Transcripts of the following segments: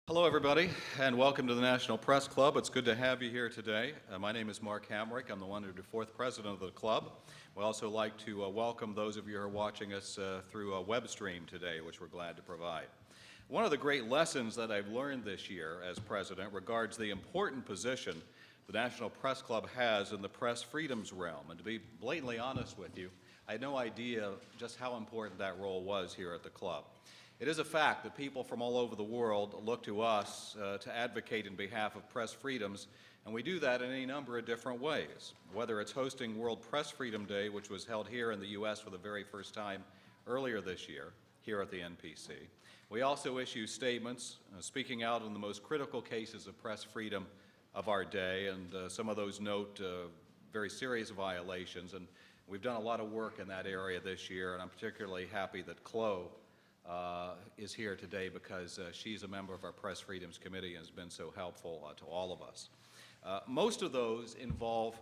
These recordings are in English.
Hello, everybody, and welcome to the National Press Club. It's good to have you here today. My name is Mark Hamrick. I'm the 104th president of the club. We also like to welcome those of you who are watching us through a web stream today, which we're glad to provide. One of the great lessons that I've learned this year as president regards the important position the National Press Club has in the press freedoms realm. And to be blatantly honest with you, I had no idea just how important that role was here at the club. It is a fact that people from all over the world look to us to advocate in behalf of press freedoms, and we do that in any number of different ways, whether it's hosting World Press Freedom Day, which was held here in the U.S. for the very first time earlier this year, here at the NPC. We also issue statements speaking out on the most critical cases of press freedom of our day, and some of those note very serious violations, and we've done a lot of work in that area this year, and I'm particularly happy that Chloe is here today because she's a member of our Press Freedoms Committee and has been so helpful to all of us. Most of those involve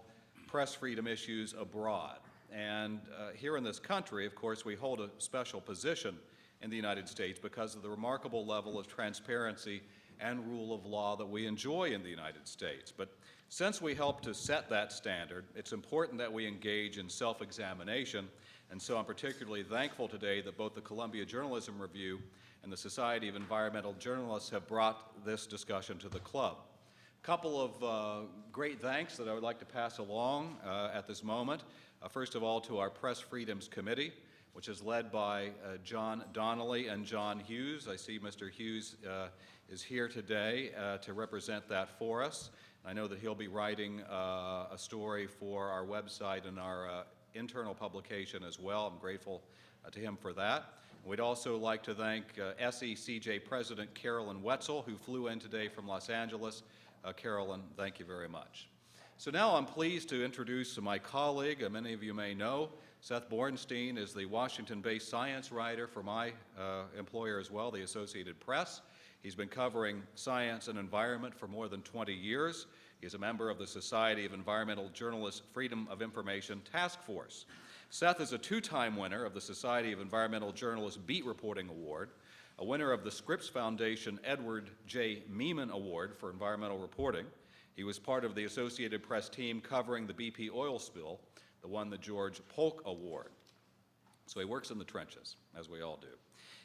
press freedom issues abroad. And here in this country, of course, we hold a special position in the United States because of the remarkable level of transparency and rule of law that we enjoy in the United States. But since we help to set that standard, it's important that we engage in self-examination. And so I'm particularly thankful today that both the Columbia Journalism Review and the Society of Environmental Journalists have brought this discussion to the club. A couple of great thanks that I would like to pass along at this moment. First of all, to our Press Freedoms Committee, which is led by John Donnelly and John Hughes. I see Mr. Hughes is here today to represent that for us. I know that he'll be writing a story for our website and our internal publication as well. I'm grateful to him for that. We'd also like to thank AHCJ President Carolyn Wetzel, who flew in today from Los Angeles. Carolyn, thank you very much. So now I'm pleased to introduce my colleague, many of you may know. Seth Borenstein is the Washington-based science writer for my employer as well, the Associated Press. He's been covering science and environment for more than 20 years. He's a member of the Society of Environmental Journalists Freedom of Information Task Force. Seth is a two-time winner of the Society of Environmental Journalists Beat Reporting Award, a winner of the Scripps Foundation Edward J. Meeman Award for Environmental Reporting. He was part of the Associated Press team covering the BP oil spill that won the George Polk Award. So he works in the trenches, as we all do.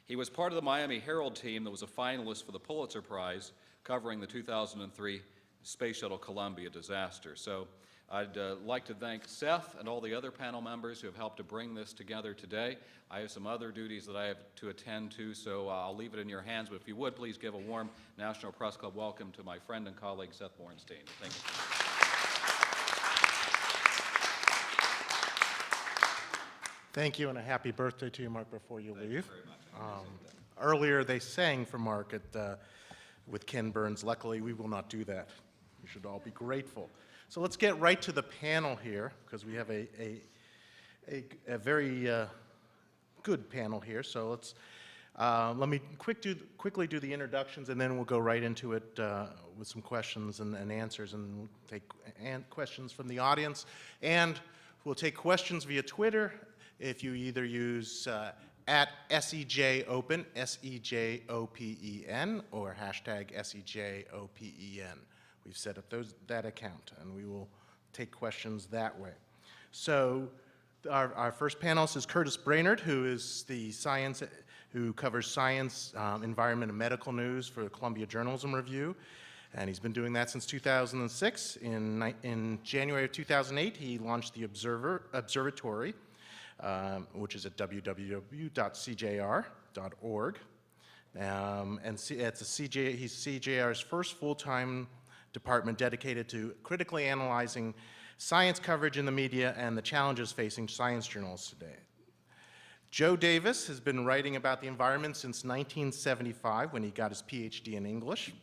He was part of the Miami Herald team that was a finalist for the Pulitzer Prize covering the 2003 Space Shuttle Columbia disaster. So I'd like to thank Seth and all the other panel members who have helped to bring this together today. I have some other duties that I have to attend to, so I'll leave it in your hands. But if you would, please give a warm National Press Club welcome to my friend and colleague, Seth Borenstein. Thank you. Thank you, and a happy birthday to you, Mark, before you leave. Thank you very much. Earlier, they sang for Mark with Ken Burns. Luckily, we will not do that. You should all be grateful. So let's get right to the panel here, because we have a very good panel here. So let's let me quickly do the introductions, and then we'll go right into it with some questions and answers, and we'll take questions from the audience. And we'll take questions via Twitter if you either use at SEJOpen, SEJOPEN, or hashtag SEJOPEN. We've set up that account, and we will take questions that way. So our first panelist is Curtis Brainard, who is who covers science, environment, and medical news for the Columbia Journalism Review. And he's been doing that since 2006. In January of 2008, he launched the Observatory, which is at www.cjr.org. He's CJR's first full-time department dedicated to critically analyzing science coverage in the media and the challenges facing science journalists today. Joe Davis has been writing about the environment since 1975, when he got his PhD in English.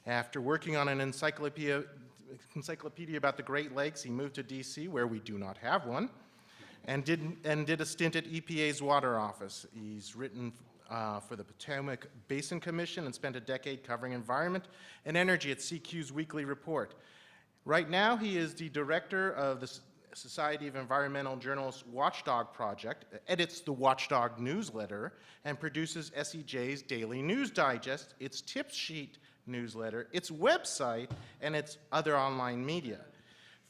After working on an encyclopedia about the Great Lakes, he moved to DC, where we do not have one, and did a stint at EPA's Water Office. He's written for the Potomac Basin Commission and spent a decade covering environment and energy at CQ's weekly report. Right now, he is the director of the Society of Environmental Journalists Watchdog Project, edits the Watchdog newsletter, and produces SEJ's Daily News Digest, its tip sheet newsletter, its website, and its other online media.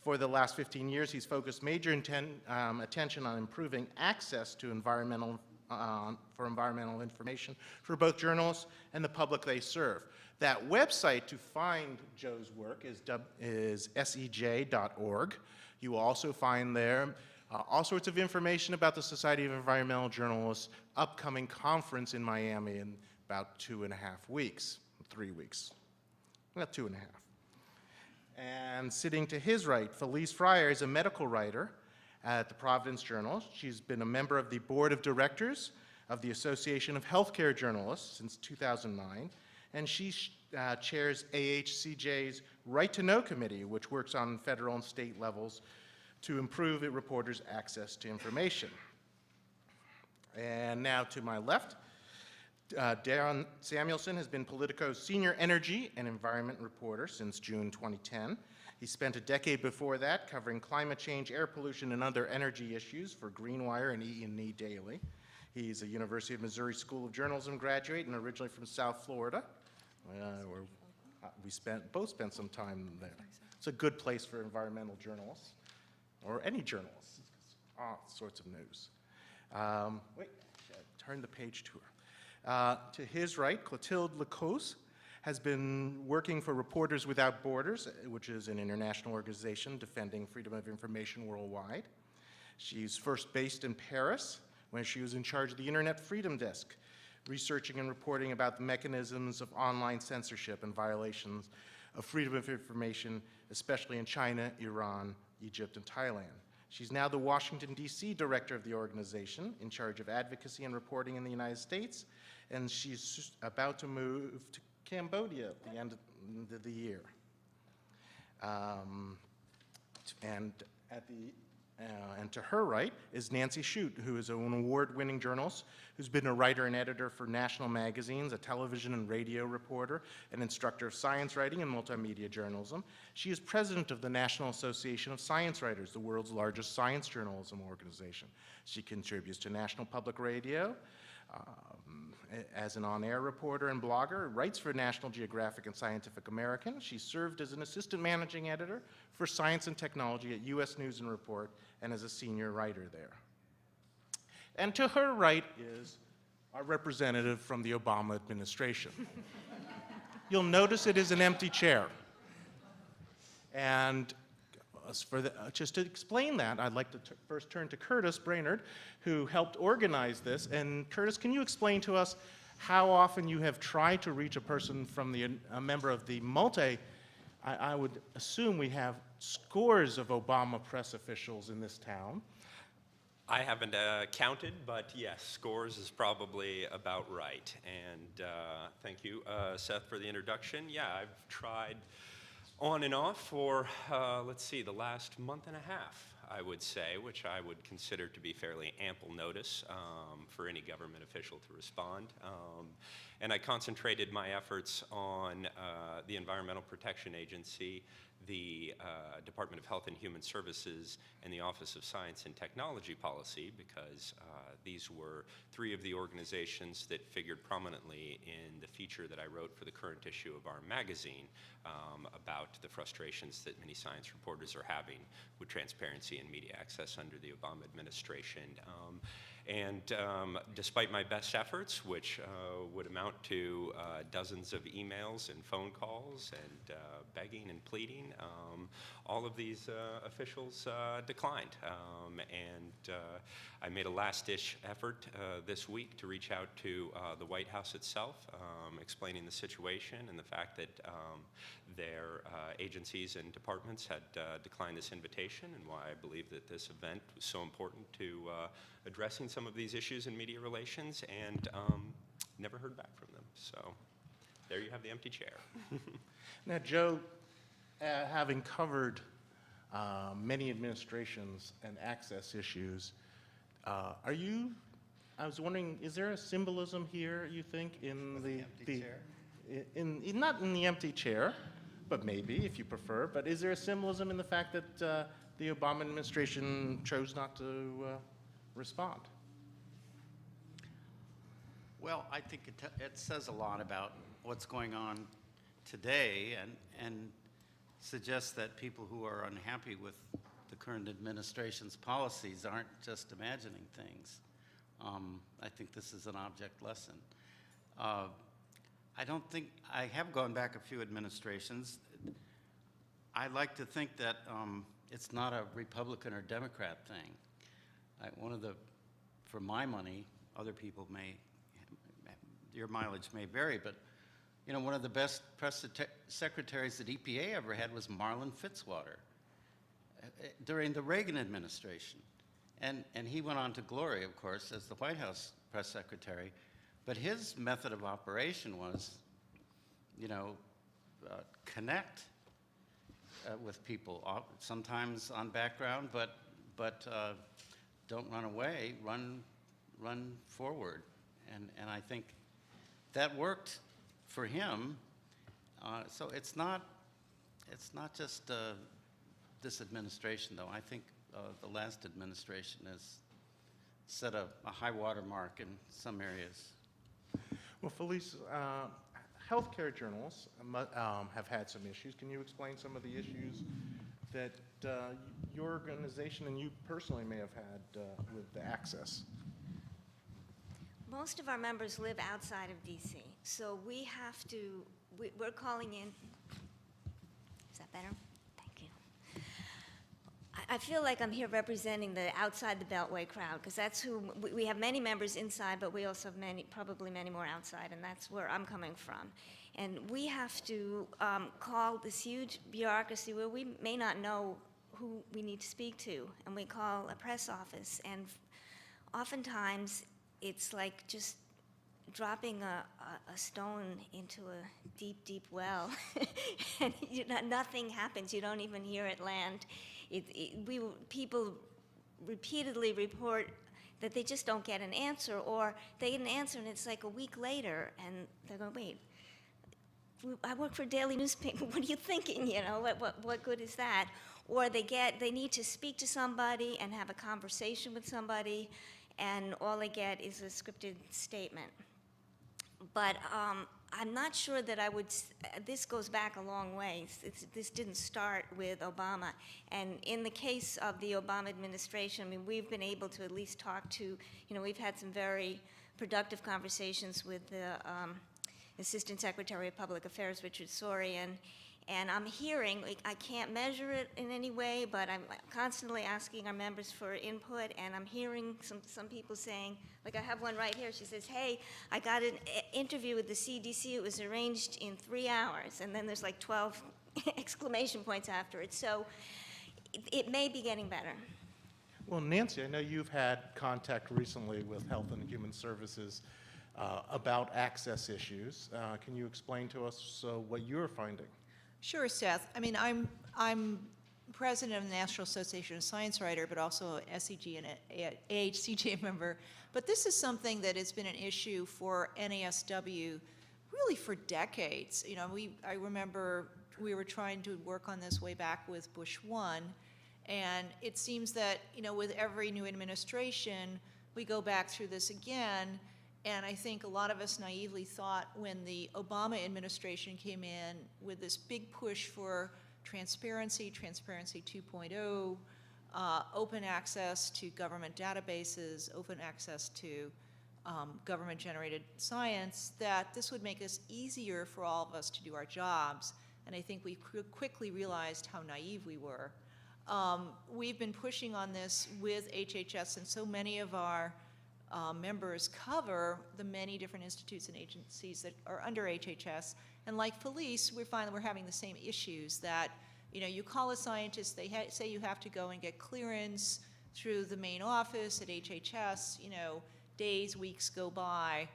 For the last 15 years, he's focused major attention on improving access to environmental information for both journalists and the public they serve. That website to find Joe's work is sej.org. You will also find there all sorts of information about the Society of Environmental Journalists' upcoming conference in Miami in about 2.5 weeks, 3 weeks, about 2.5. And sitting to his right, Felice Freyer is a medical writer at the Providence Journal. She's been a member of the board of directors of the Association of Healthcare Journalists since 2009, and she chairs AHCJ's Right to Know Committee, which works on federal and state levels to improve reporters' access to information. And now to my left, Darren Samuelson has been Politico's senior energy and environment reporter since June 2010. He spent a decade before that covering climate change, air pollution, and other energy issues for Greenwire and E&E Daily. He's a University of Missouri School of Journalism graduate and originally from South Florida, where we both spent some time there. It's a good place for environmental journalists, or any journalists. All sorts of news. Wait, turn the page to her. To his right, Clotilde Lacose has been working for Reporters Without Borders, which is an international organization defending freedom of information worldwide. She's first based in Paris, when she was in charge of the Internet Freedom Desk, researching and reporting about the mechanisms of online censorship and violations of freedom of information, especially in China, Iran, Egypt, and Thailand. She's now the Washington, D.C. director of the organization, in charge of advocacy and reporting in the United States, and she's about to move to Cambodia at the end of the year. And to her right is Nancy Shute, who is an award-winning journalist who's been a writer and editor for national magazines, a television and radio reporter, an instructor of science writing and multimedia journalism. She is president of the National Association of Science Writers, the world's largest science journalism organization. She contributes to National Public Radio as an on-air reporter and blogger, writes for National Geographic and Scientific American. She served as an assistant managing editor for science and technology at U.S. News and Report and as a senior writer there. And to her right is our representative from the Obama administration. You'll notice it is an empty chair. And just to explain that, I'd like to first turn to Curtis Brainard, who helped organize this. And Curtis, can you explain to us how often you have tried to reach a person from a member of the I would assume we have scores of Obama press officials in this town. I haven't counted, but yes, scores is probably about right. And thank you, Seth, for the introduction. Yeah, I've tried on and off for, let's see, the last month and a half, I would say, which I would consider to be fairly ample notice for any government official to respond. And I concentrated my efforts on the Environmental Protection Agency, the Department of Health and Human Services, and the Office of Science and Technology Policy, because these were three of the organizations that figured prominently in the feature that I wrote for the current issue of our magazine about the frustrations that many science reporters are having with transparency and media access under the Obama administration. And despite my best efforts, which would amount to dozens of emails and phone calls and begging and pleading, all of these officials declined. And I made a last-ditch effort this week to reach out to the White House itself, explaining the situation and the fact that their agencies and departments had declined this invitation, and why I believe that this event was so important to addressing some of these issues in media relations, and never heard back from them. So there you have the empty chair. Now, Joe, having covered many administrations and access issues, I was wondering, is there a symbolism here, you think, in the empty chair? Not in the empty chair, but maybe, if you prefer, but is there a symbolism in the fact that the Obama administration chose not to respond? Well, I think it says a lot about what's going on today and suggest that people who are unhappy with the current administration's policies aren't just imagining things. I think this is an object lesson. I don't think, I have gone back a few administrations. I like to think that it's not a Republican or Democrat thing. For my money, other people your mileage may vary, but one of the best press secretaries that EPA ever had was Marlin Fitzwater during the Reagan administration. And he went on to glory, of course, as the White House press secretary. But his method of operation was, connect with people, sometimes on background, but don't run away, run forward. And I think that worked for him. So it's not just this administration, though. I think the last administration has set a high water mark in some areas. Well, Felice, healthcare journals have had some issues. Can you explain some of the issues that your organization and you personally may have had with the access? Most of our members live outside of DC, so we have to, we're calling in. Is that better? Thank you. I feel like I'm here representing the outside the Beltway crowd, because that's who, we have many members inside, but we also have probably many more outside, and that's where I'm coming from. And we have to call this huge bureaucracy where we may not know who we need to speak to, and we call a press office, and oftentimes it's like just dropping a stone into a deep, deep well, and nothing happens. You don't even hear it land. People repeatedly report that they just don't get an answer, or they get an answer and it's like a week later, and they're going, wait, I work for a daily newspaper. What are you thinking? What good is that? Or they need to speak to somebody and have a conversation with somebody, and all they get is a scripted statement. But I'm not sure that I would, this goes back a long way. This didn't start with Obama. And in the case of the Obama administration, I mean, we've been able to at least talk to, we've had some very productive conversations with the Assistant Secretary of Public Affairs, Richard Sorian. And I'm hearing, I can't measure it in any way, but I'm constantly asking our members for input, and I'm hearing some people saying, like I have one right here, she says, hey, I got an interview with the CDC, it was arranged in 3 hours, and then there's like 12 exclamation points after it. So it may be getting better. Well, Nancy, I know you've had contact recently with Health and Human Services about access issues. Can you explain to us what you're finding? Sure, Seth. I mean, I'm president of the National Association of Science Writers, but also a SEG and AHCJ member. But this is something that has been an issue for NASW really for decades. I remember we were trying to work on this way back with Bush 1, and it seems that, with every new administration, we go back through this again. And I think a lot of us naively thought when the Obama administration came in with this big push for transparency 2.0, open access to government databases, open access to government-generated science, that this would make us easier for all of us to do our jobs. And I think we quickly realized how naive we were. We've been pushing on this with HHS, and so many of our members cover the many different institutes and agencies that are under HHS. And like Felice, we're having the same issues that, you call a scientist, they say you have to go and get clearance through the main office at HHS, days, weeks go by,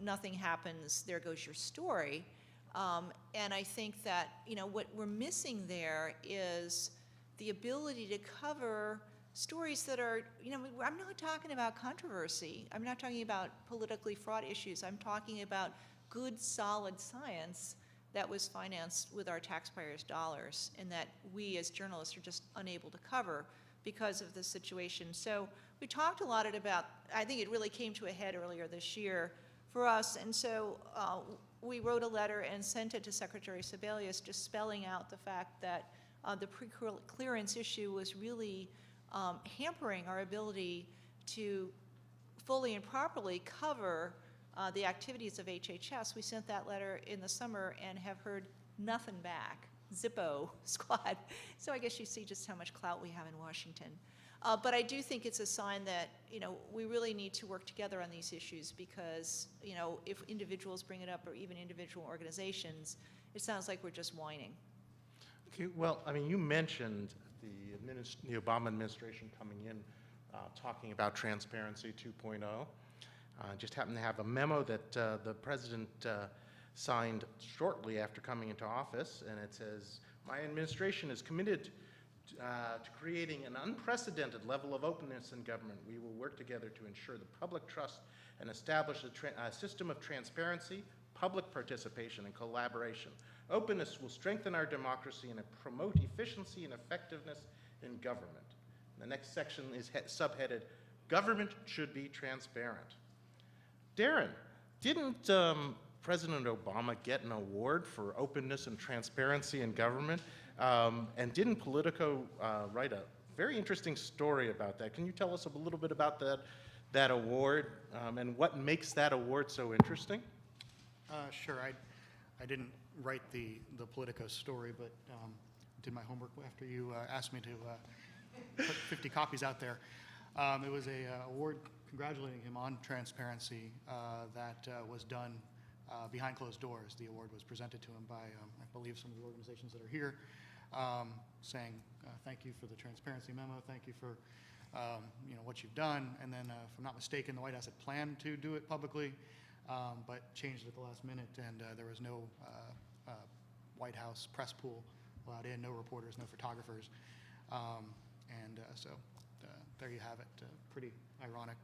nothing happens, there goes your story. And I think that, what we're missing there is the ability to cover stories that are, I'm not talking about controversy. I'm not talking about politically fraught issues. I'm talking about good, solid science that was financed with our taxpayers' dollars and that we as journalists are just unable to cover because of the situation. So we talked a lot about, I think it really came to a head earlier this year for us. And so we wrote a letter and sent it to Secretary Sebelius, just spelling out the fact that the pre-clearance issue was really hampering our ability to fully and properly cover the activities of HHS. We sent that letter in the summer and have heard nothing back. Zippo squad. So I guess you see just how much clout we have in Washington. But I do think it's a sign that, we really need to work together on these issues because, if individuals bring it up or even individual organizations, it sounds like we're just whining. Okay, well, I mean, you mentioned the Obama administration coming in, talking about Transparency 2.0. Just happened to have a memo that the president signed shortly after coming into office, and it says, "My administration is committed to creating an unprecedented level of openness in government. We will work together to ensure the public trust and establish a system of transparency, public participation, and collaboration. Openness will strengthen our democracy and promote efficiency and effectiveness in government." The next section is subheaded, "Government should be transparent." Darren, didn't President Obama get an award for openness and transparency in government? And didn't Politico write a very interesting story about that? Can you tell us a little bit about that award and what makes that award so interesting? Sure. I didn't write the Politico story, but did my homework after you asked me to put 50 copies out there. It was a award congratulating him on transparency that was done behind closed doors. The award was presented to him by, I believe, some of the organizations that are here, saying thank you for the transparency memo, thank you for what you've done. And then, if I'm not mistaken, the White House had planned to do it publicly, but changed it at the last minute, and there was no White House press pool allowed in, no reporters, no photographers, so there you have it. Pretty ironic,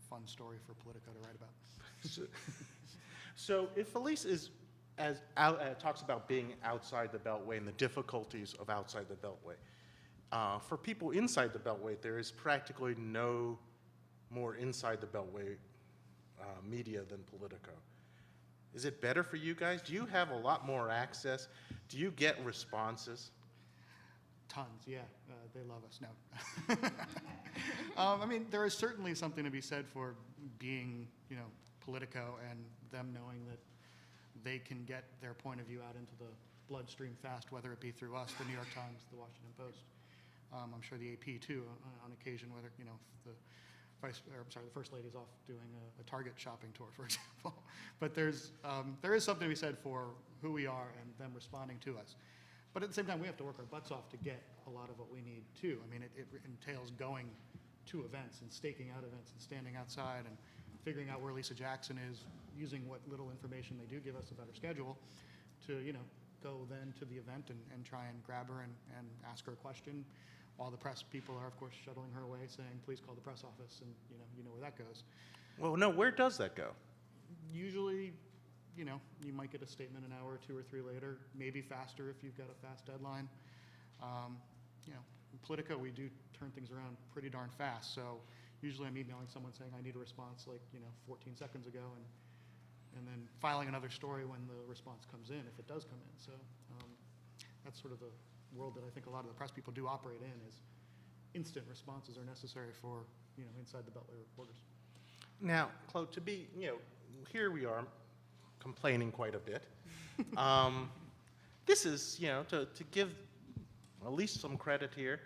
fun story for Politico to write about. So if Felice talks about being outside the Beltway and the difficulties of outside the Beltway, for people inside the Beltway, there is practically no more inside the Beltway media than Politico. Is it better for you guys? Do you have a lot more access? Do you get responses? Tons, yeah. They love us. No. I mean, there is certainly something to be said for being, Politico and them knowing that they can get their point of view out into the bloodstream fast, whether it be through us, the New York Times, the Washington Post. I'm sure the AP too, on occasion, whether the First Lady's off doing a Target shopping tour, for example. But there is something to be said for who we are and them responding to us. But at the same time, we have to work our butts off to get a lot of what we need too. I mean, it entails going to events and staking out events and standing outside and figuring out where Lisa Jackson is, using what little information they do give us about her schedule to, go then to the event and try and grab her and ask her a question, while the press people are, of course, shuttling her away, saying, please call the press office, and you know where that goes. Well, no, where does that go? Usually, you might get a statement an hour or two or three later, maybe faster if you've got a fast deadline. In Politico, we do turn things around pretty darn fast, so usually I'm emailing someone saying I need a response 14 seconds ago, and then filing another story when the response comes in, if it does come in. So that's sort of the world that I think a lot of the press people do operate in, is instant responses are necessary for, inside the Beltway reporters. Now, Claude, to be, here we are complaining quite a bit. This is, to give at least some credit here,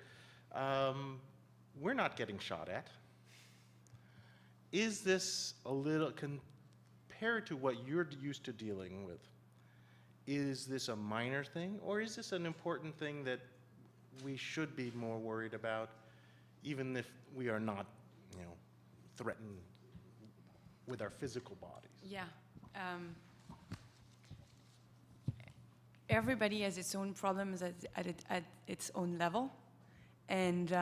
we're not getting shot at. Is this a little, compared to what you're used to dealing with, is this a minor thing, or is this an important thing that we should be more worried about, even if we are not, threatened with our physical bodies? Yeah. Everybody has its own problems at its own level. And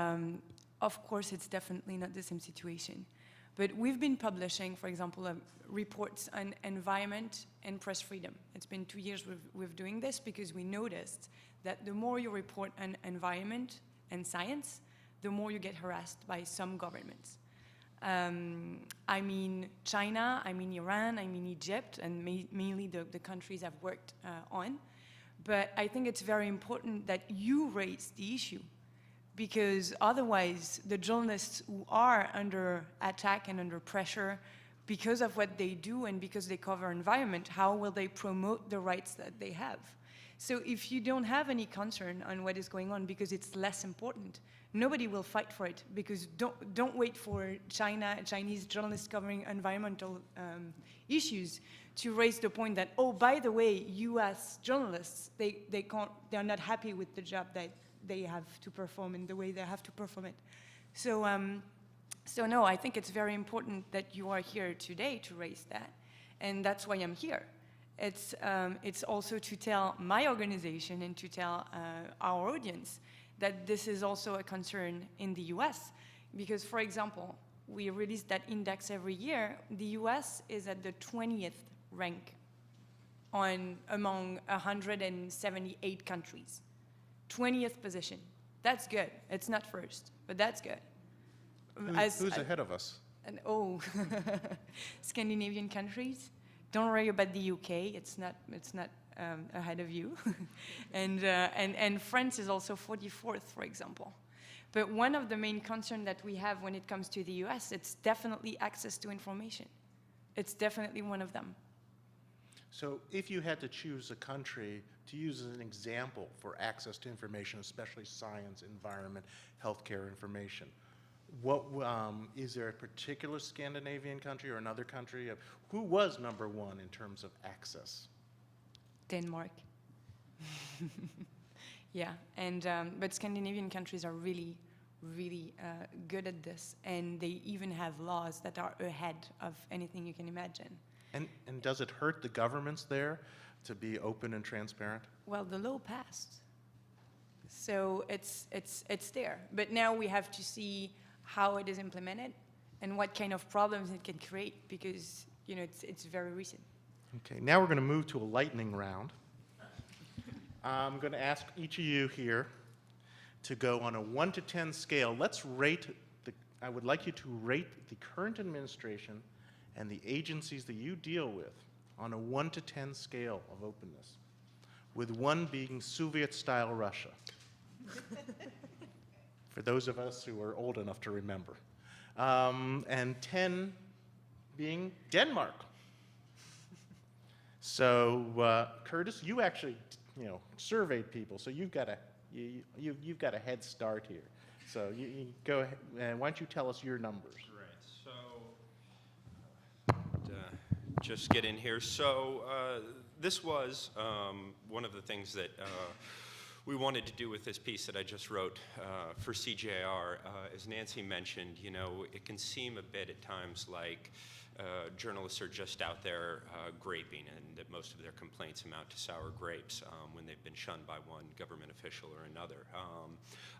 of course, it's definitely not the same situation. But we've been publishing, for example, reports on environment and press freedom. It's been 2 years we've doing this, because we noticed that the more you report on environment and science, the more you get harassed by some governments. I mean China, I mean Iran, I mean Egypt, and mainly the countries I've worked on. But I think it's very important that you raise the issue, because otherwise the journalists who are under attack and under pressure because of what they do and because they cover environment, how will they promote the rights that they have? So if you don't have any concern on what is going on because it's less important, nobody will fight for it, because don't wait for Chinese journalists covering environmental issues to raise the point that, oh, by the way, US journalists, they're not happy with the job that they have to perform and the way they have to perform it. So, so no, I think it's very important that you are here today to raise that, and that's why I'm here. It's also to tell my organization and to tell our audience that this is also a concern in the US, because, for example, we release that index every year. The US is at the 20th rank among 178 countries. 20th position. That's good. It's not first, but that's good. Who's ahead of us? And Scandinavian countries. Don't worry about the UK. It's not ahead of you. and France is also 44th, for example. But one of the main concerns that we have when it comes to the US, it's definitely access to information. It's definitely one of them. So if you had to choose a country to use as an example for access to information, especially science, environment, healthcare information, what is there a particular Scandinavian country or another country? Who was number one in terms of access? Denmark. Yeah, and but Scandinavian countries are really, really good at this, and they even have laws that are ahead of anything you can imagine. And does it hurt the governments there to be open and transparent? Well, the law passed, so it's there. But now we have to see how it is implemented and what kind of problems it can create, because it's very recent. Okay, now we're going to move to a lightning round. I'm going to ask each of you here to go on a 1 to 10 scale. I would like you to rate the current administration and the agencies that you deal with on a 1 to 10 scale of openness, with 1 being Soviet-style Russia, for those of us who are old enough to remember, and 10 being Denmark. So, Curtis, you actually, surveyed people, so you've got a head start here. So you go ahead, and why don't you tell us your numbers? Just get in here. So this was one of the things that we wanted to do with this piece that I just wrote for CJR. As Nancy mentioned, it can seem a bit at times like journalists are just out there graping, and that most of their complaints amount to sour grapes when they've been shunned by one government official or another.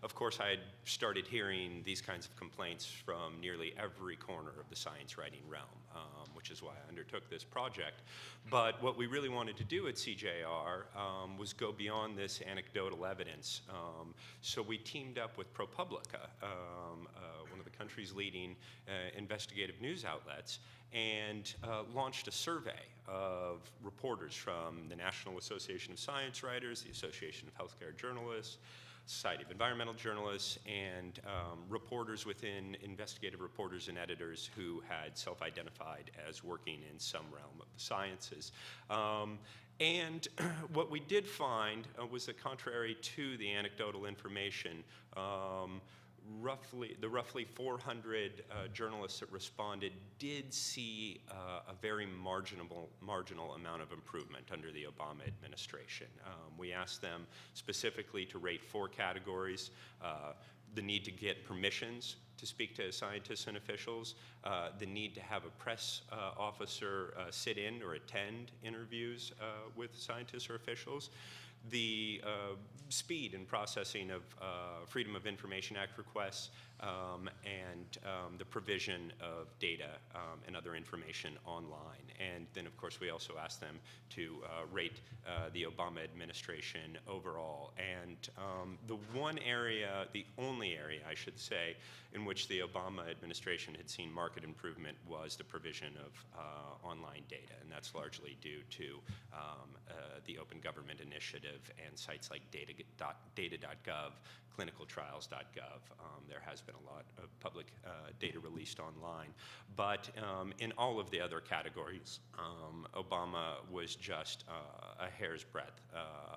Of course, I had started hearing these kinds of complaints from nearly every corner of the science writing realm, which is why I undertook this project. But what we really wanted to do at CJR was go beyond this anecdotal evidence. So we teamed up with ProPublica, one of the country's leading investigative news outlets, and launched a survey of reporters from the National Association of Science Writers, the Association of Healthcare Journalists, Society of Environmental Journalists, and reporters within investigative reporters and editors who had self-identified as working in some realm of the sciences. And what we did find was that, contrary to the anecdotal information, the roughly 400 journalists that responded did see a very marginal amount of improvement under the Obama administration. We asked them specifically to rate 4 categories: the need to get permissions to speak to scientists and officials, the need to have a press officer sit in or attend interviews with scientists or officials, the speed and processing of Freedom of Information Act requests, and the provision of data and other information online. And then, of course, we also asked them to rate the Obama administration overall. And the one area, the only area, I should say, in which the Obama administration had seen market improvement was the provision of online data. And that's largely due to the Open Government Initiative and sites like data.gov, clinicaltrials.gov. There has been a lot of public data released online. But in all of the other categories, Obama was just a hair's breadth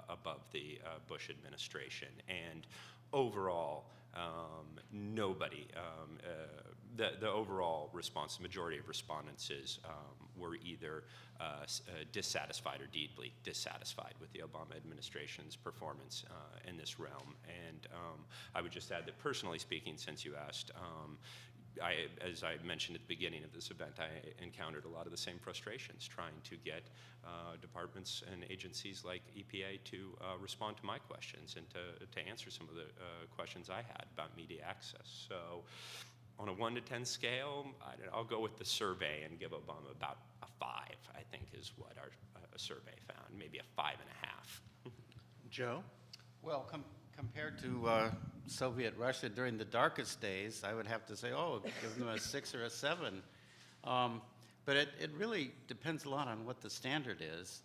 above the Bush administration. And overall, nobody, the overall response, the majority of respondents were either dissatisfied or deeply dissatisfied with the Obama administration's performance in this realm. And I would just add that personally speaking, since you asked, as I mentioned at the beginning of this event, I encountered a lot of the same frustrations trying to get departments and agencies like EPA to respond to my questions and to answer some of the questions I had about media access. So on a 1 to 10 scale, I'll go with the survey and give Obama about a 5, I think is what our survey found, maybe a 5.5. Joe? Well, compared to Soviet Russia during the darkest days, I would have to say, oh, give them a 6 or a 7. But it really depends a lot on what the standard is.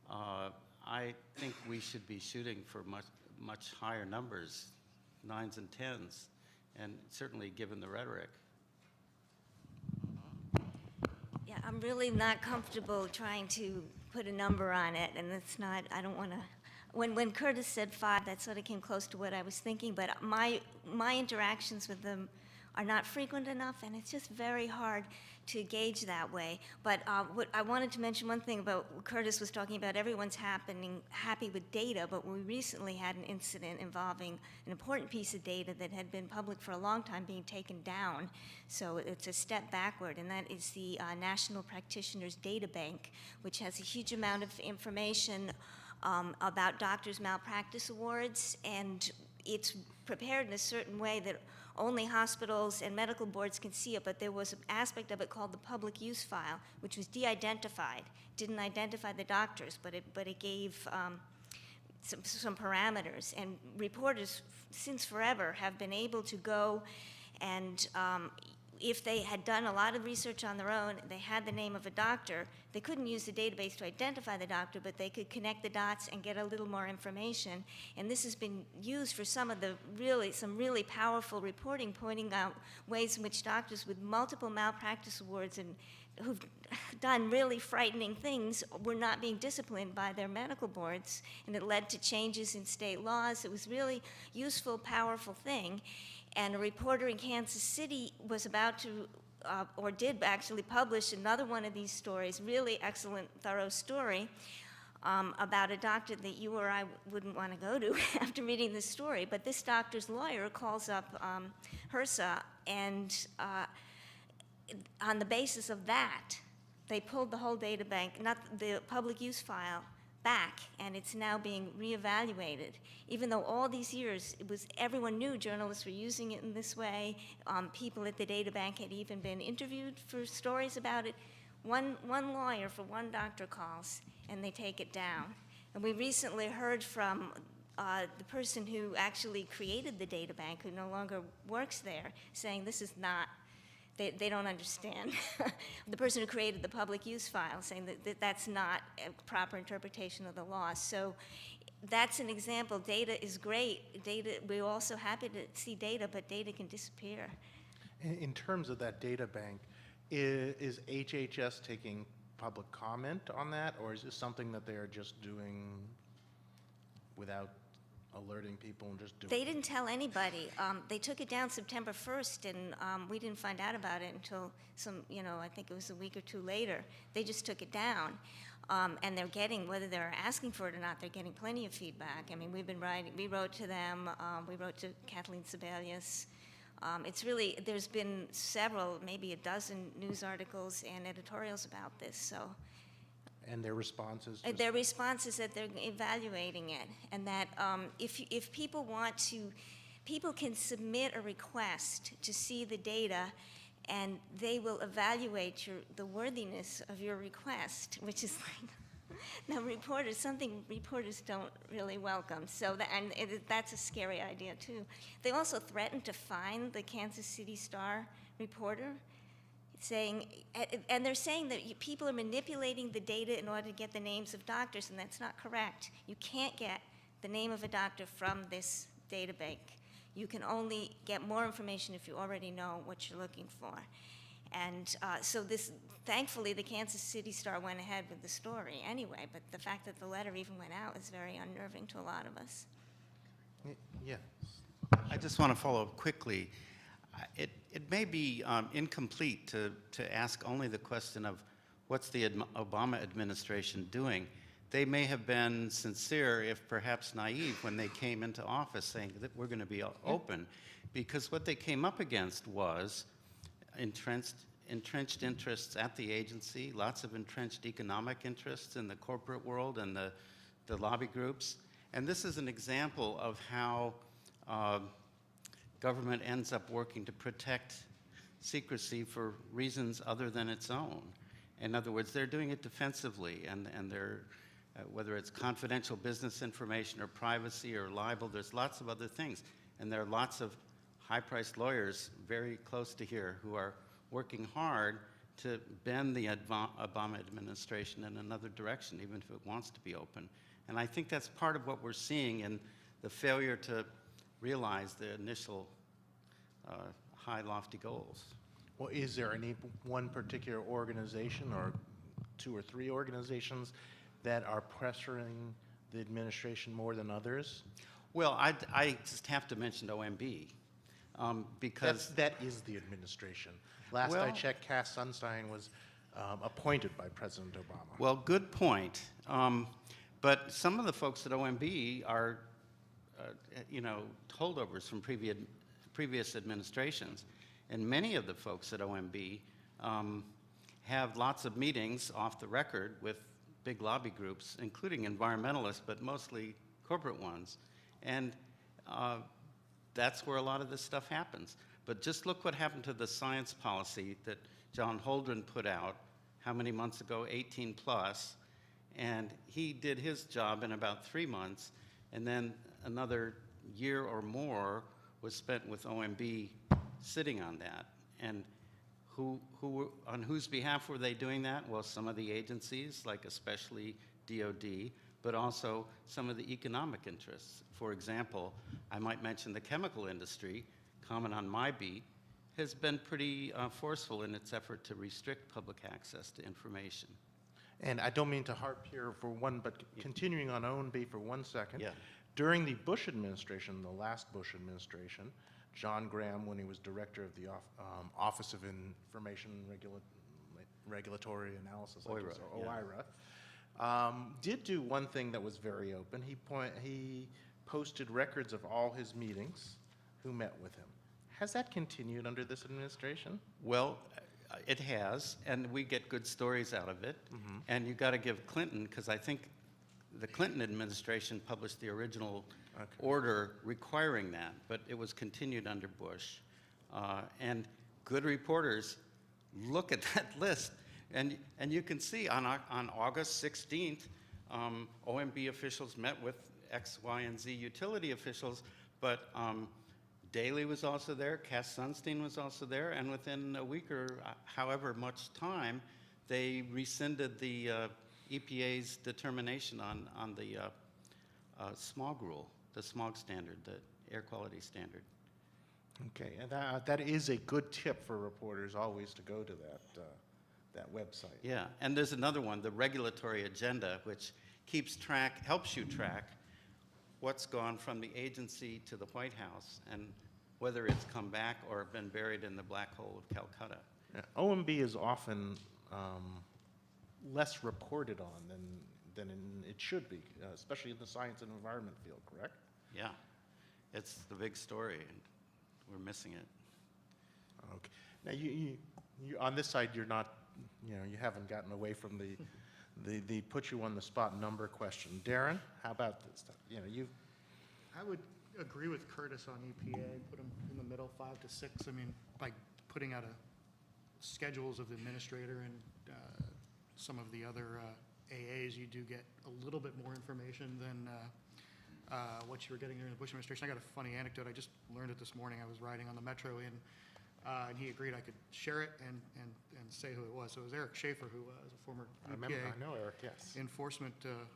I think we should be shooting for much higher numbers, 9s and 10s, and certainly given the rhetoric. Yeah, I'm really not comfortable trying to put a number on it, and it's not, I don't want to, when Curtis said 5, that sort of came close to what I was thinking, but my interactions with them are not frequent enough, and it's just very hard to gauge that way. But what I wanted to mention one thing about what Curtis was talking about, everyone's happy with data, but we recently had an incident involving an important piece of data that had been public for a long time being taken down. So it's a step backward, and that is the National Practitioners Data Bank, which has a huge amount of information about doctors' malpractice awards, and it's prepared in a certain way that only hospitals and medical boards can see it, but there was an aspect of it called the public use file, which was de-identified. Didn't identify the doctors, but it gave some parameters. And reporters, since forever, have been able to go and if they had done a lot of research on their own, they had the name of a doctor, they couldn't use the database to identify the doctor, but they could connect the dots and get a little more information. And this has been used for some really powerful reporting, pointing out ways in which doctors with multiple malpractice awards and who've done really frightening things were not being disciplined by their medical boards, and it led to changes in state laws. It was really useful, powerful thing. And a reporter in Kansas City was about to, or did actually publish another one of these stories, really excellent, thorough story, about a doctor that you or I wouldn't want to go to after reading this story. But this doctor's lawyer calls up HRSA, and on the basis of that, they pulled the whole data bank, not the public use file, back, and it's now being reevaluated. Even though all these years, everyone knew journalists were using it in this way. People at the data bank had even been interviewed for stories about it. One lawyer for one doctor calls, and they take it down. And we recently heard from the person who actually created the data bank, who no longer works there, saying this is not, they don't understand. The person who created the public use file saying that that's not a proper interpretation of the law. So that's an example. Data is great. Data, we're also happy to see data, but data can disappear. In terms of that data bank, is HHS taking public comment on that, or is this something that they're just doing without alerting people and just doing They didn't tell anybody. They took it down September 1st, and we didn't find out about it until I think it was a week or two later. They just took it down. And they're getting, whether they're asking for it or not, they're getting plenty of feedback. I mean, we wrote to them, we wrote to Kathleen Sebelius. It's really, there's been several, maybe a dozen news articles and editorials about this, so. And their responses? Their response is that they're evaluating it, and that if people want to people can submit a request to see the data, and they will evaluate the worthiness of your request, which is like, now reporters, something reporters don't really welcome. So that's a scary idea too. They also threatened to fine the Kansas City Star reporter, saying, and they're saying that people are manipulating the data in order to get the names of doctors, and that's not correct. You can't get the name of a doctor from this data bank. You can only get more information if you already know what you're looking for. And so thankfully, the Kansas City Star went ahead with the story anyway, but the fact that the letter even went out is very unnerving to a lot of us. Yeah. I just want to follow up quickly. It may be incomplete to ask only the question of what's the Obama administration doing. They may have been sincere, if perhaps naive, when they came into office saying that we're going to be open, because what they came up against was entrenched interests at the agency, lots of entrenched economic interests in the corporate world and the lobby groups. And this is an example of how government ends up working to protect secrecy for reasons other than its own. In other words, they're doing it defensively, and they're, whether it's confidential business information or privacy or libel, there's lots of other things. And there are lots of high-priced lawyers very close to here who are working hard to bend the Obama administration in another direction, even if it wants to be open. And I think that's part of what we're seeing in the failure to realize the initial high, lofty goals. Well, is there any one particular organization or two or three organizations that are pressuring the administration more than others? Well, I just have to mention OMB because that is the administration. Last I checked, Cass Sunstein was appointed by President Obama. Well, good point. But some of the folks at OMB are, holdovers from previous administrations. And many of the folks at OMB have lots of meetings off the record with big lobby groups, including environmentalists, but mostly corporate ones. And that's where a lot of this stuff happens. But just look what happened to the science policy that John Holdren put out, how many months ago? 18 plus. And he did his job in about 3 months, and then another year or more was spent with OMB sitting on that. And on whose behalf were they doing that? Well, some of the agencies, like especially DOD, but also some of the economic interests. For example, I might mention the chemical industry, common on my beat, has been pretty forceful in its effort to restrict public access to information. And I don't mean to harp here for one, but continuing on OMB for 1 second. Yeah. During the Bush administration, the last Bush administration, John Graham, when he was director of the Office of Information Regulatory Analysis, OIRA, OIRA, did do one thing that was very open. He posted records of all his meetings, who met with him. Has that continued under this administration? Well, it has, and we get good stories out of it. Mm-hmm. And you got to give Clinton, because I think the Clinton administration published the original order requiring that, but it was continued under Bush. And good reporters look at that list, and you can see on August 16th, OMB officials met with X, Y, and Z utility officials, but Daley was also there, Cass Sunstein was also there, and within a week or however much time, they rescinded the EPA's determination on the smog rule, the smog standard, the air quality standard. Okay, and that is a good tip for reporters always to go to that website. Yeah, and there's another one, the regulatory agenda, which helps you track what's gone from the agency to the White House and whether it's come back or been buried in the black hole of Calcutta. Yeah, OMB is often less reported on than it should be, especially in the science and environment field, correct? Yeah, it's the big story, and we're missing it. Okay. Now, you on this side, you're not, you haven't gotten away from the put you on the spot number question. Darren, how about this stuff? I would agree with Curtis on EPA, put them in the middle, 5 to 6. I mean, by putting out schedules of the administrator and some of the other AAs, you do get a little bit more information than what you were getting during the Bush administration. I got a funny anecdote. I just learned it this morning. I was riding on the Metro and he agreed I could share it and say who it was. So it was Eric Schaefer, who was a former I know Eric, yes. enforcement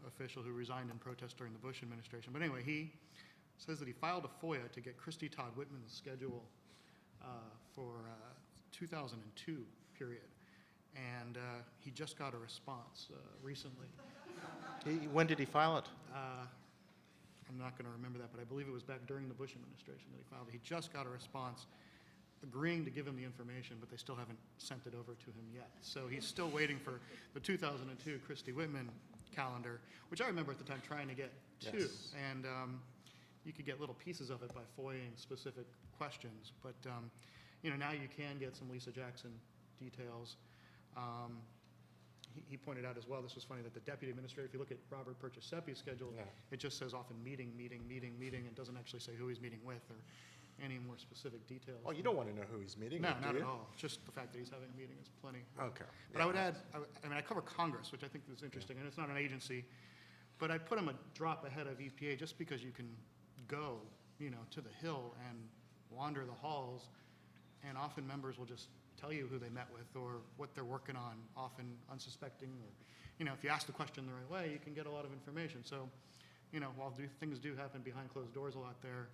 official who resigned in protest during the Bush administration. But anyway, he says that he filed a FOIA to get Christy Todd Whitman's schedule for 2002 period. And he just got a response recently. When did he file it? I'm not going to remember that, but I believe it was back during the Bush administration that he filed it. He just got a response agreeing to give him the information, but they still haven't sent it over to him yet. So he's still waiting for the 2002 Christy Whitman calendar, which I remember at the time trying to get too. Yes. And you could get little pieces of it by FOIAing specific questions. But you know, now you can get some Lisa Jackson details. He pointed out as well, this was funny, that the deputy administrator, if you look at Robert Perciasepi's schedule, it just says often meeting, and doesn't actually say who he's meeting with or any more specific details. Oh, you don't want to know who he's meeting No, with, do not you? at all. Just the fact that he's having a meeting is plenty. Okay. But I would add, I mean, I cover Congress, which I think is interesting, and it's not an agency, but I put them a drop ahead of EPA just because you can go, you know, to the Hill and wander the halls, and often members will just tell you who they met with or what they're working on, often unsuspecting, or, you know, if you ask the question the right way, you can get a lot of information. So, you know, while things do happen behind closed doors a lot there,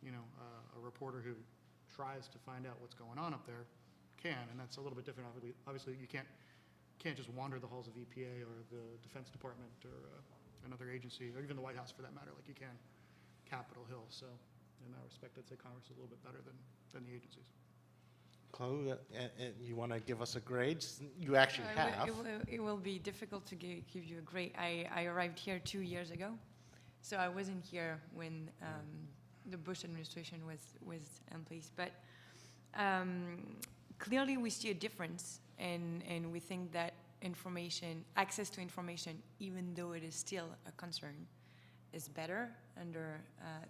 you know, a reporter who tries to find out what's going on up there can, and that's a little bit different. Obviously, you can't just wander the halls of EPA or the Defense Department or another agency, or even the White House for that matter, like you can Capitol Hill. So in that respect, I'd say Congress is a little bit better than the agencies. Chloe, you want to give us a grade? You actually have. It will be difficult to give you a grade. I arrived here 2 years ago, so I wasn't here when the Bush administration was in place. But clearly we see a difference, and we think that access to information, even though it is still a concern, is better under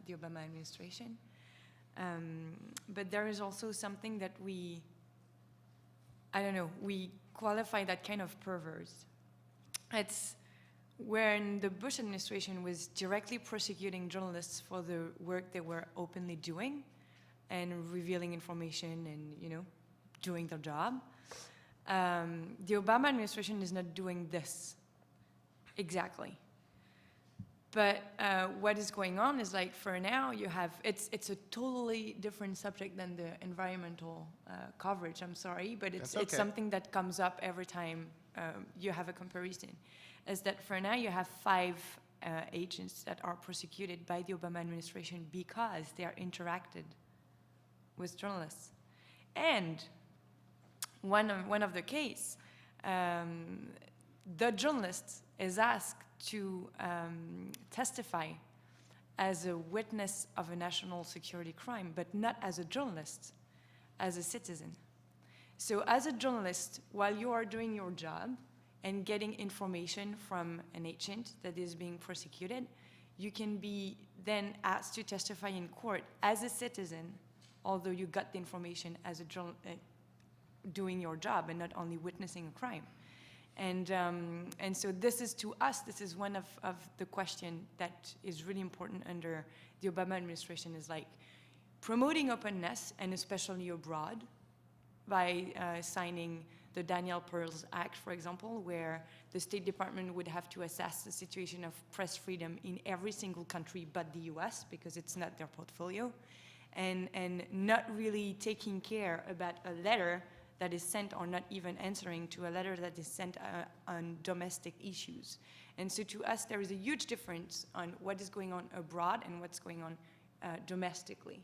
the Obama administration. But there is also something that we qualify that kind of perverse. It's when the Bush administration was directly prosecuting journalists for the work they were openly doing and revealing information and, you know, doing their job. The Obama administration is not doing this exactly. But what is going on is, like, for now, it's a totally different subject than the environmental coverage, I'm sorry, but it's something that comes up every time you have a comparison, is that for now you have 5 agents that are prosecuted by the Obama administration because they are interacted with journalists. And one of the case, the journalist is asked to testify as a witness of a national security crime, but not as a journalist, as a citizen. So as a journalist, while you are doing your job and getting information from an agent that is being prosecuted, you can be then asked to testify in court as a citizen, although you got the information as a doing your job and not only witnessing a crime. And so this is, to us, this is one of the question that is really important under the Obama administration, is like promoting openness, and especially abroad, by signing the Daniel Pearl's Act, for example, where the State Department would have to assess the situation of press freedom in every single country but the US, because it's not their portfolio, and not really taking care about a letter that is sent, or not even answering to a letter that is sent on domestic issues. And so to us, there is a huge difference on what is going on abroad and what's going on domestically.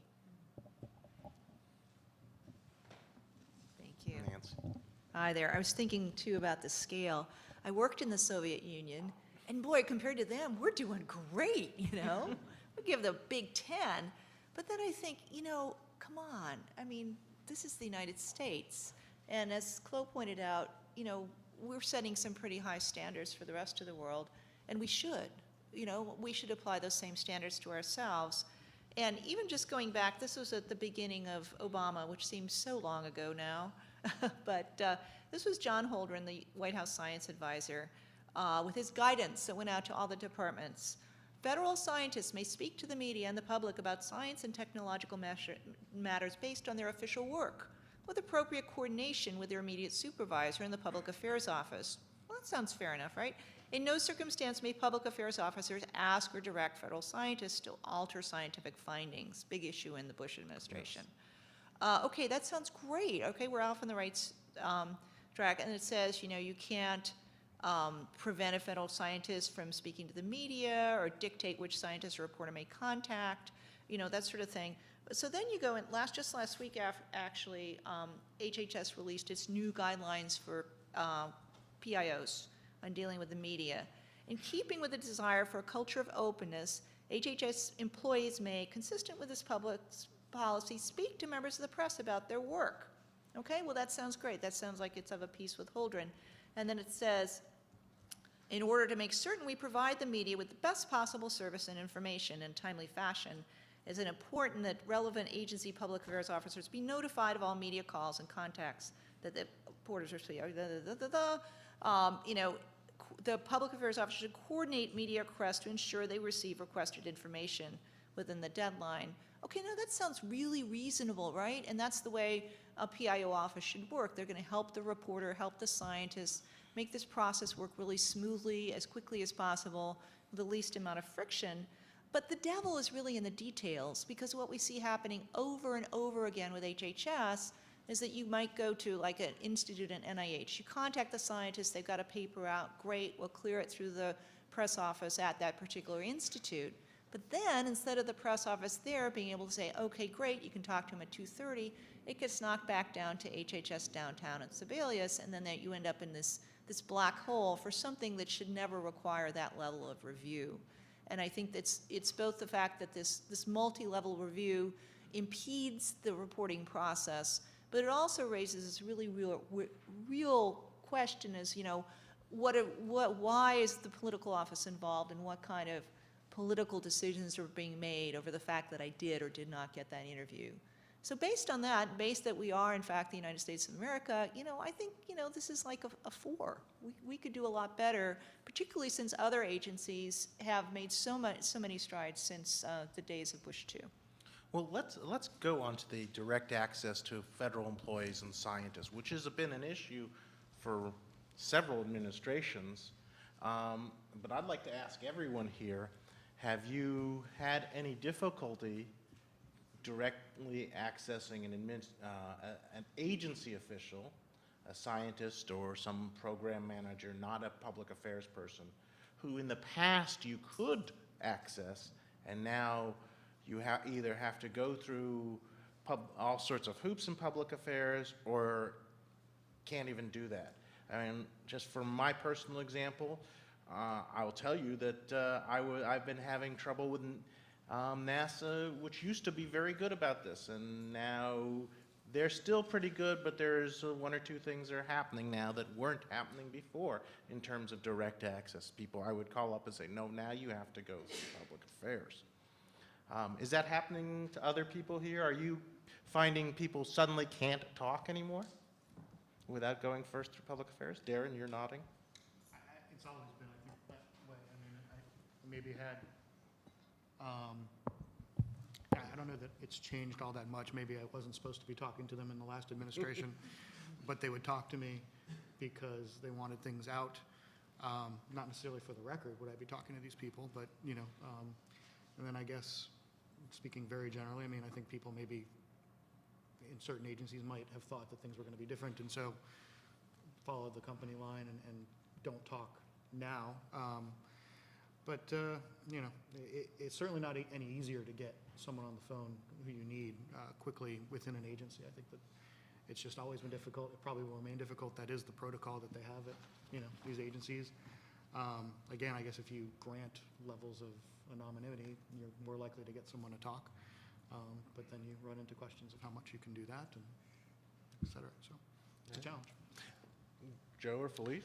Thank you. Nancy. Hi there. I was thinking too about the scale. I worked in the Soviet Union, and boy, compared to them, we're doing great, you know? We give the Big Ten. But then I think, you know, come on. I mean, this is the United States. And as Chloe pointed out, you know, we're setting some pretty high standards for the rest of the world, and we should. You know, we should apply those same standards to ourselves. And even just going back, this was at the beginning of Obama, which seems so long ago now. But this was John Holdren, the White House science advisor, with his guidance that went out to all the departments. Federal scientists may speak to the media and the public about science and technological matters based on their official work, with appropriate coordination with their immediate supervisor in the Public Affairs Office. Well, that sounds fair enough, right? In no circumstance may public affairs officers ask or direct federal scientists to alter scientific findings. Big issue in the Bush administration. Yes. Okay, that sounds great. Okay, we're off on the right track. And it says, you know, you can't prevent a federal scientist from speaking to the media or dictate which scientist or reporter may contact, you know, that sort of thing. So then you go, and just last week, actually, HHS released its new guidelines for PIOs on dealing with the media. In keeping with the desire for a culture of openness, HHS employees may, consistent with this public policy, speak to members of the press about their work. Okay, well that sounds great. That sounds like it's of a piece with Holdren. And then it says, in order to make certain we provide the media with the best possible service and information in a timely fashion, is it important that relevant agency public affairs officers be notified of all media calls and contacts that the reporters receive. You know, the public affairs officer should coordinate media requests to ensure they receive requested information within the deadline. Okay, now that sounds really reasonable, right? And that's the way a PIO office should work. They're going to help the reporter, help the scientist, make this process work really smoothly, as quickly as possible, with the least amount of friction. But the devil is really in the details, because what we see happening over and over again with HHS is that you might go to like an institute at NIH. You contact the scientist, they've got a paper out, great, we'll clear it through the press office at that particular institute. But then, instead of the press office there being able to say, okay, great, you can talk to him at 2:30, it gets knocked back down to HHS downtown at Sibelius, and then you end up in this black hole for something that should never require that level of review. And I think it's both the fact that this multi-level review impedes the reporting process, but it also raises this really real question is, you know, why is the political office involved, and what kind of political decisions are being made over the fact that I did or did not get that interview? So based on that, based that we are in fact the United States of America, you know, I think, you know, this is like a 4. We could do a lot better, particularly since other agencies have made so many strides since the days of Bush 2. Well, let's go on to the direct access to federal employees and scientists, which has been an issue for several administrations. But I'd like to ask everyone here, have you had any difficulty directly accessing an agency official, a scientist or some program manager, not a public affairs person, who in the past you could access, and now you either have to go through all sorts of hoops in public affairs or can't even do that? I mean, just from my personal example, I will tell you that I've been having trouble with NASA, which used to be very good about this, and now they're still pretty good, but there's 1 or 2 things that are happening now that weren't happening before in terms of direct access. People I would call up and say, no, now you have to go through public affairs. Is that happening to other people here? Are you finding people suddenly can't talk anymore without going first through public affairs? Darren, you're nodding. It's always been, I think, that way. I mean, I maybe had, I don't know that it's changed all that much. Maybe I wasn't supposed to be talking to them in the last administration, but they would talk to me because they wanted things out. Not necessarily for the record would I be talking to these people, but, you know, and then I guess, speaking very generally, I mean, I think people maybe in certain agencies might have thought that things were going to be different, and so follow the company line and don't talk now. But you know, it's certainly not any easier to get someone on the phone who you need quickly within an agency. I think that it's just always been difficult. It probably will remain difficult. That is the protocol that they have at, you know, these agencies. Again, I guess if you grant levels of anonymity, you're more likely to get someone to talk. But then you run into questions of how much you can do that, and et cetera. So it's a challenge. Joe or Felice?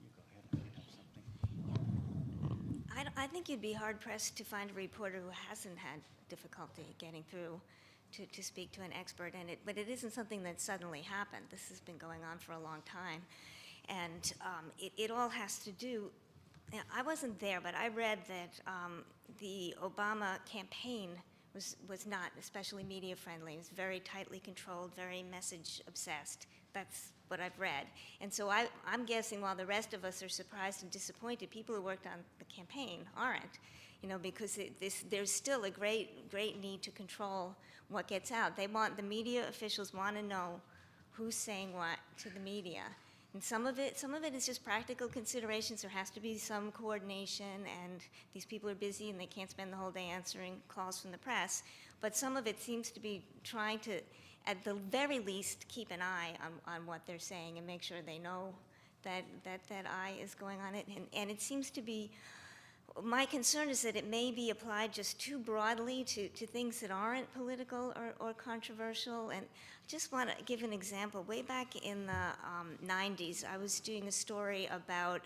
You go ahead if you have something. I I think you'd be hard-pressed to find a reporter who hasn't had difficulty getting through to speak to an expert in it, but it isn't something that suddenly happened. This has been going on for a long time. And it all has to do, I wasn't there, but I read that the Obama campaign was not especially media-friendly. It was very tightly controlled, very message-obsessed. That's what I've read. And so I'm guessing while the rest of us are surprised and disappointed, people who worked on the campaign aren't, because there's still a great need to control what gets out. The media officials want to know who's saying what to the media. And some of it is just practical considerations. There has to be some coordination, and these people are busy and they can't spend the whole day answering calls from the press. But some of it seems to be trying to, at the very least, keep an eye on what they're saying and make sure they know that eye is going on it. And it seems to be, my concern is that it may be applied just too broadly to things that aren't political or controversial. And I just want to give an example. Way back in the 90s, I was doing a story about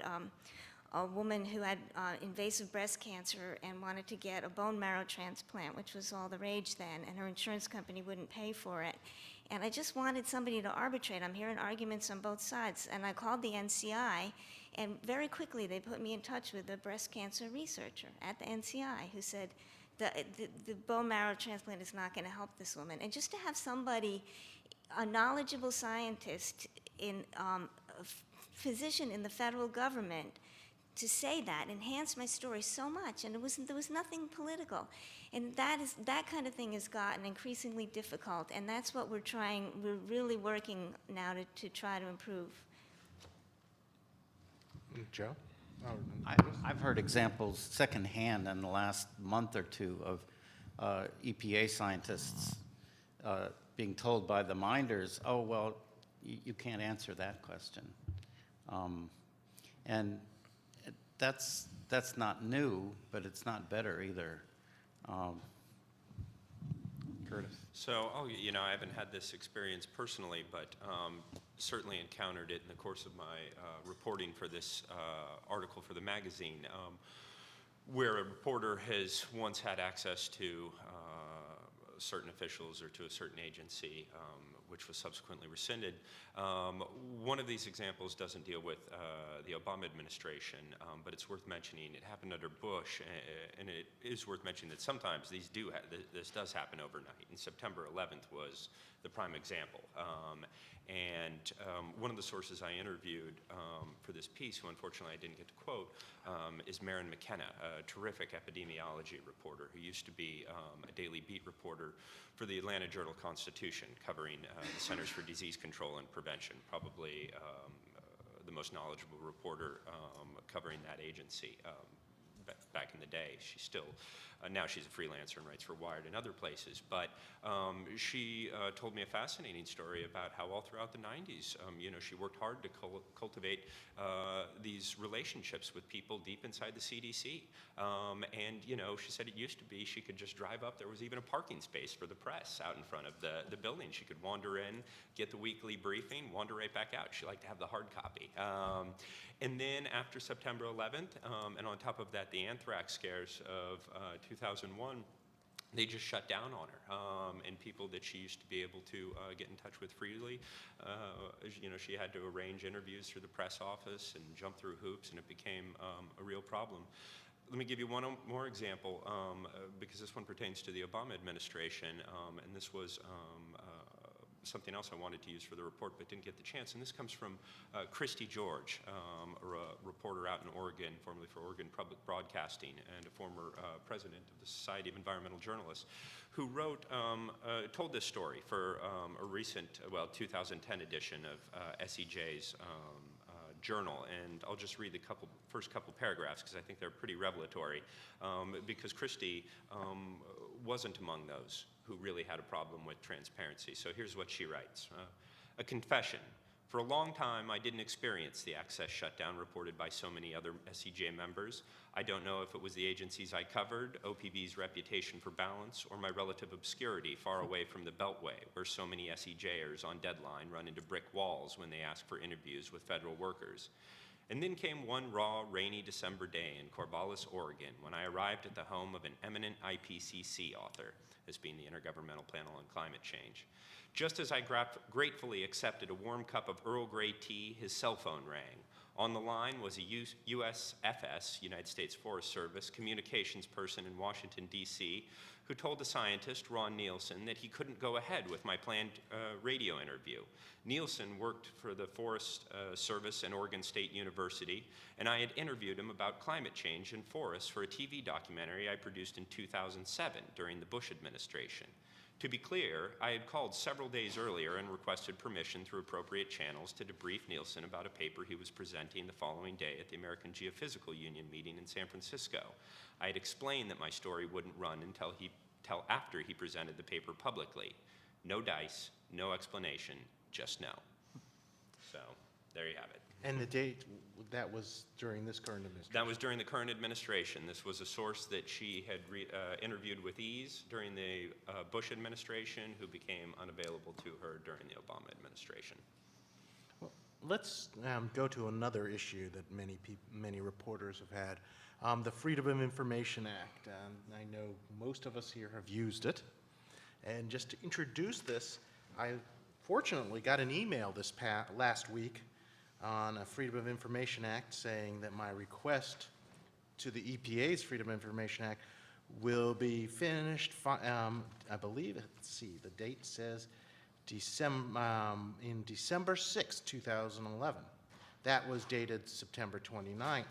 a woman who had invasive breast cancer and wanted to get a bone marrow transplant, which was all the rage then, and her insurance company wouldn't pay for it. And I just wanted somebody to arbitrate. I'm hearing arguments on both sides. And I called the NCI, and very quickly they put me in touch with a breast cancer researcher at the NCI who said, the bone marrow transplant is not going to help this woman. And just to have somebody, a knowledgeable scientist, a physician in the federal government, to say that enhanced my story so much, and there was nothing political. And that kind of thing has gotten increasingly difficult, and that's what we're really working now to try to improve. Joe? I've heard examples secondhand in the last month or two of EPA scientists being told by the minders, oh, well, you can't answer that question. And that's not new, but it's not better either. Curtis? So, I haven't had this experience personally, but certainly encountered it in the course of my reporting for this article for the magazine, where a reporter has once had access to certain officials or to a certain agency, which was subsequently rescinded. One of these examples doesn't deal with the Obama administration, but it's worth mentioning. It happened under Bush, and it is worth mentioning that sometimes this does happen overnight. And September 11th was the prime example. And one of the sources I interviewed for this piece, who unfortunately I didn't get to quote, is Maren McKenna, a terrific epidemiology reporter who used to be a daily beat reporter for the Atlanta Journal-Constitution, covering the Centers for Disease Control and Prevention, probably the most knowledgeable reporter covering that agency. Back in the day. She's still, now she's a freelancer and writes for Wired and other places, but she told me a fascinating story about how all throughout the 90s, she worked hard to cultivate these relationships with people deep inside the CDC. And, she said it used to be she could just drive up. There was even a parking space for the press out in front of the building. She could wander in, get the weekly briefing, wander right back out. She liked to have the hard copy. And then after September 11th, and on top of that, the anthrax scares of 2001, they just shut down on her. And people that she used to be able to get in touch with freely, she had to arrange interviews through the press office and jump through hoops, and it became a real problem. Let me give you one more example, because this one pertains to the Obama administration, and this was something else I wanted to use for the report but didn't get the chance. And this comes from Christy George, a reporter out in Oregon, formerly for Oregon Public Broadcasting, and a former president of the Society of Environmental Journalists, who told this story for a recent, 2010 edition of SEJ's journal. And I'll just read the first couple paragraphs because I think they're pretty revelatory, because Christy wasn't among those who really had a problem with transparency. So here's what she writes. A confession. For a long time, I didn't experience the access shutdown reported by so many other SEJ members. I don't know if it was the agencies I covered, OPB's reputation for balance, or my relative obscurity far away from the Beltway, where so many SEJers on deadline run into brick walls when they ask for interviews with federal workers. And then came one raw, rainy December day in Corvallis, Oregon, when I arrived at the home of an eminent IPCC author, this being the Intergovernmental Panel on Climate Change. Just as I gratefully accepted a warm cup of Earl Grey tea, his cell phone rang. On the line was a USFS, United States Forest Service, communications person in Washington, D.C., who told the scientist, Ron Nielsen, that he couldn't go ahead with my planned radio interview. Nielsen worked for the Forest Service and Oregon State University, and I had interviewed him about climate change and forests for a TV documentary I produced in 2007 during the Bush administration. To be clear, I had called several days earlier and requested permission through appropriate channels to debrief Nielsen about a paper he was presenting the following day at the American Geophysical Union meeting in San Francisco. I had explained that my story wouldn't run until after he presented the paper publicly. No dice, no explanation, just no. So there you have it. And the date, that was during this current administration? That was during the current administration. This was a source that she had interviewed with ease during the Bush administration, who became unavailable to her during the Obama administration. Well, let's go to another issue that many reporters have had, the Freedom of Information Act. I know most of us here have used it. And just to introduce this, I fortunately got an email last week on a Freedom of Information Act saying that my request to the EPA's Freedom of Information Act will be finished, I believe, let's see, the date says in December 6, 2011. That was dated September 29th.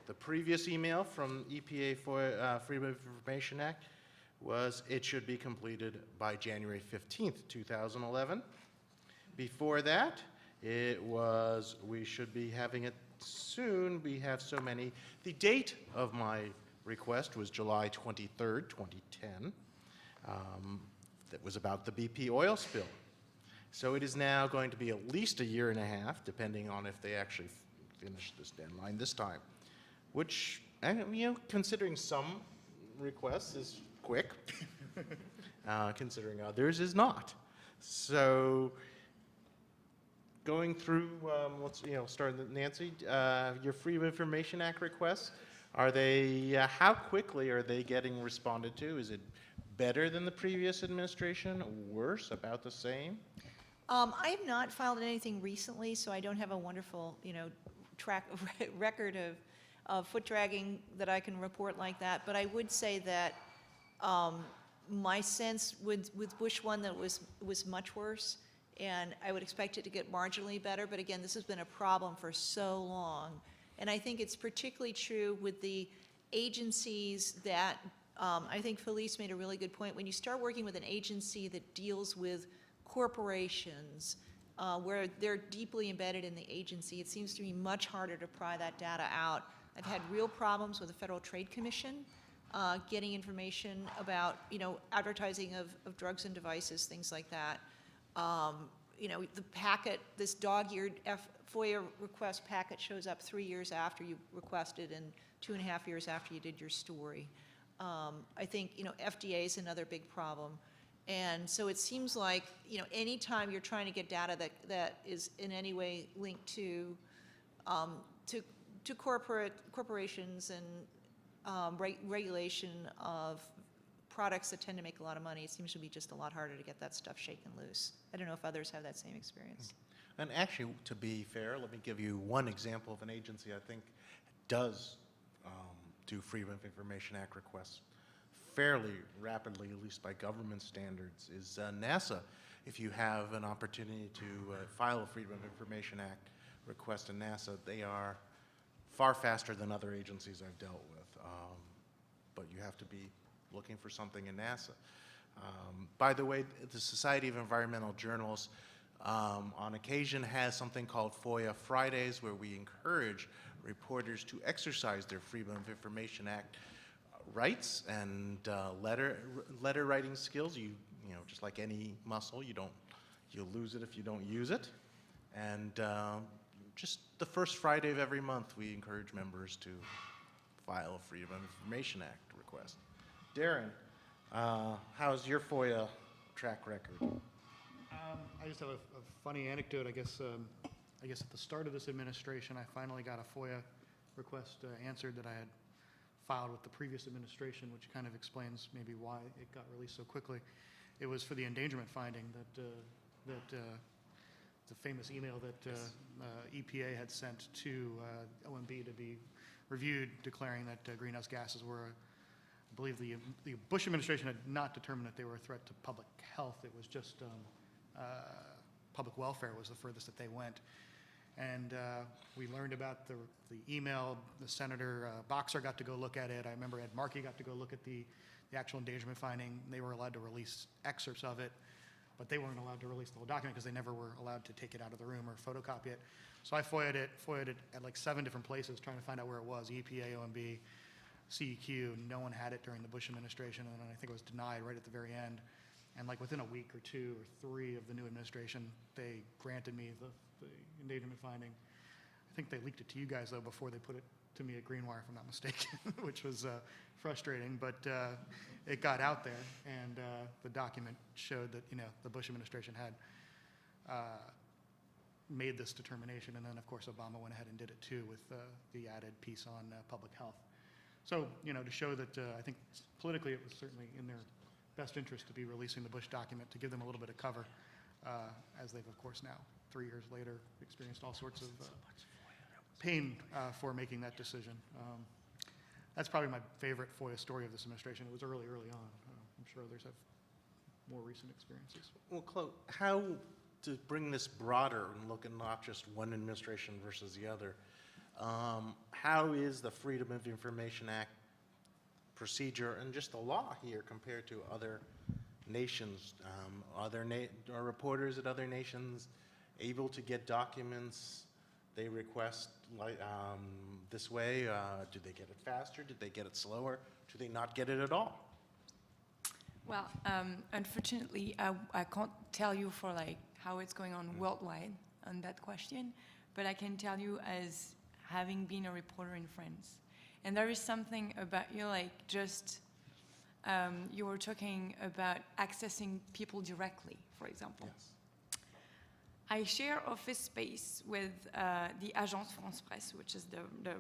The previous email from EPA for Freedom of Information Act was it should be completed by January 15th, 2011. Before that, it was, we should be having it soon. We have so many. The date of my request was July 23rd, 2010. That was about the BP oil spill. So it is now going to be at least a year and a half, depending on if they actually finish this deadline this time, which, considering some requests is quick, considering others is not. So going through, let's start with Nancy. Your Freedom of Information Act requests, are they? How quickly are they getting responded to? Is it better than the previous administration? Worse? About the same? I have not filed anything recently, so I don't have a wonderful, record of foot dragging that I can report like that. But I would say that my sense with Bush 1 that was much worse. And I would expect it to get marginally better, but again, this has been a problem for so long. And I think it's particularly true with the agencies that, I think Felice made a really good point. When you start working with an agency that deals with corporations, where they're deeply embedded in the agency, it seems to be much harder to pry that data out. I've had real problems with the Federal Trade Commission, getting information about, advertising of drugs and devices, things like that. The packet, this dog-eared FOIA request packet shows up 3 years after you requested and 2.5 years after you did your story. I think, FDA is another big problem. And so it seems like, anytime you're trying to get data that is in any way linked to corporations and regulation of products that tend to make a lot of money, it seems to be just a lot harder to get that stuff shaken loose. I don't know if others have that same experience. And actually, to be fair, let me give you one example of an agency I think does do Freedom of Information Act requests fairly rapidly, at least by government standards, is NASA. If you have an opportunity to file a Freedom of Information Act request in NASA, they are far faster than other agencies I've dealt with. But you have to be looking for something in NASA. By the way, the Society of Environmental Journals on occasion has something called FOIA Fridays, where we encourage reporters to exercise their Freedom of Information Act rights and letter writing skills. You just like any muscle, you'll lose it if you don't use it. And just the first Friday of every month, we encourage members to file a Freedom of Information Act request. Darren, how's your FOIA track record? I just have a funny anecdote. I guess I I guess at the start of this administration, I finally got a FOIA request answered that I had filed with the previous administration, which kind of explains maybe why it got released so quickly. It was for the endangerment finding that the famous email that EPA had sent to OMB to be reviewed, declaring that greenhouse gases were, I believe the Bush administration had not determined that they were a threat to public health. It was just public welfare was the furthest that they went. And we learned about the email. The Senator Boxer got to go look at it. I remember Ed Markey got to go look at the actual endangerment finding. They were allowed to release excerpts of it, but they weren't allowed to release the whole document because they never were allowed to take it out of the room or photocopy it. So I FOIA'd it at like 7 different places trying to find out where it was, EPA, OMB, CEQ. No one had it during the Bush administration, and then I think it was denied right at the very end. And like within a week or 2 or 3 of the new administration, they granted me the endangerment finding. I think they leaked it to you guys, though, before they put it to me at Greenwire, if I'm not mistaken, which was frustrating. But it got out there, and the document showed that, you know, the Bush administration had made this determination. And then, of course, Obama went ahead and did it, too, with the added piece on public health. So, you know, to show that I think politically it was certainly in their best interest to be releasing the Bush document to give them a little bit of cover, as they've, of course, now, 3 years later, experienced all sorts of pain for making that decision. That's probably my favorite FOIA story of this administration. It was early on. I'm sure others have more recent experiences. Well, Chloe, how to bring this broader and look at not just one administration versus the other, how is the Freedom of Information Act procedure and just the law here compared to other nations? Are reporters at other nations able to get documents they request like this way? Do they get it faster? Did they get it slower? Do they not get it at all? Well, unfortunately, I can't tell you for like how it's going on worldwide on that question, but I can tell you as having been a reporter in France. And there is something about, you know, like just, you were talking about accessing people directly, for example. Yes. I share office space with the Agence France Presse, which is the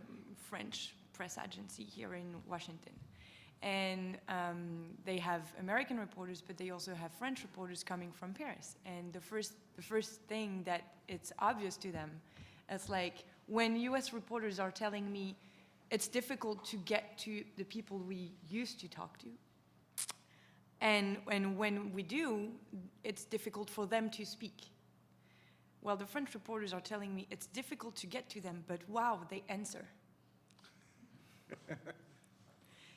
French press agency here in Washington. And they have American reporters, but they also have French reporters coming from Paris. And the first thing that it's obvious to them, it's like when US reporters are telling me it's difficult to get to the people we used to talk to. And when we do, it's difficult for them to speak. Well, the French reporters are telling me it's difficult to get to them, but wow, they answer.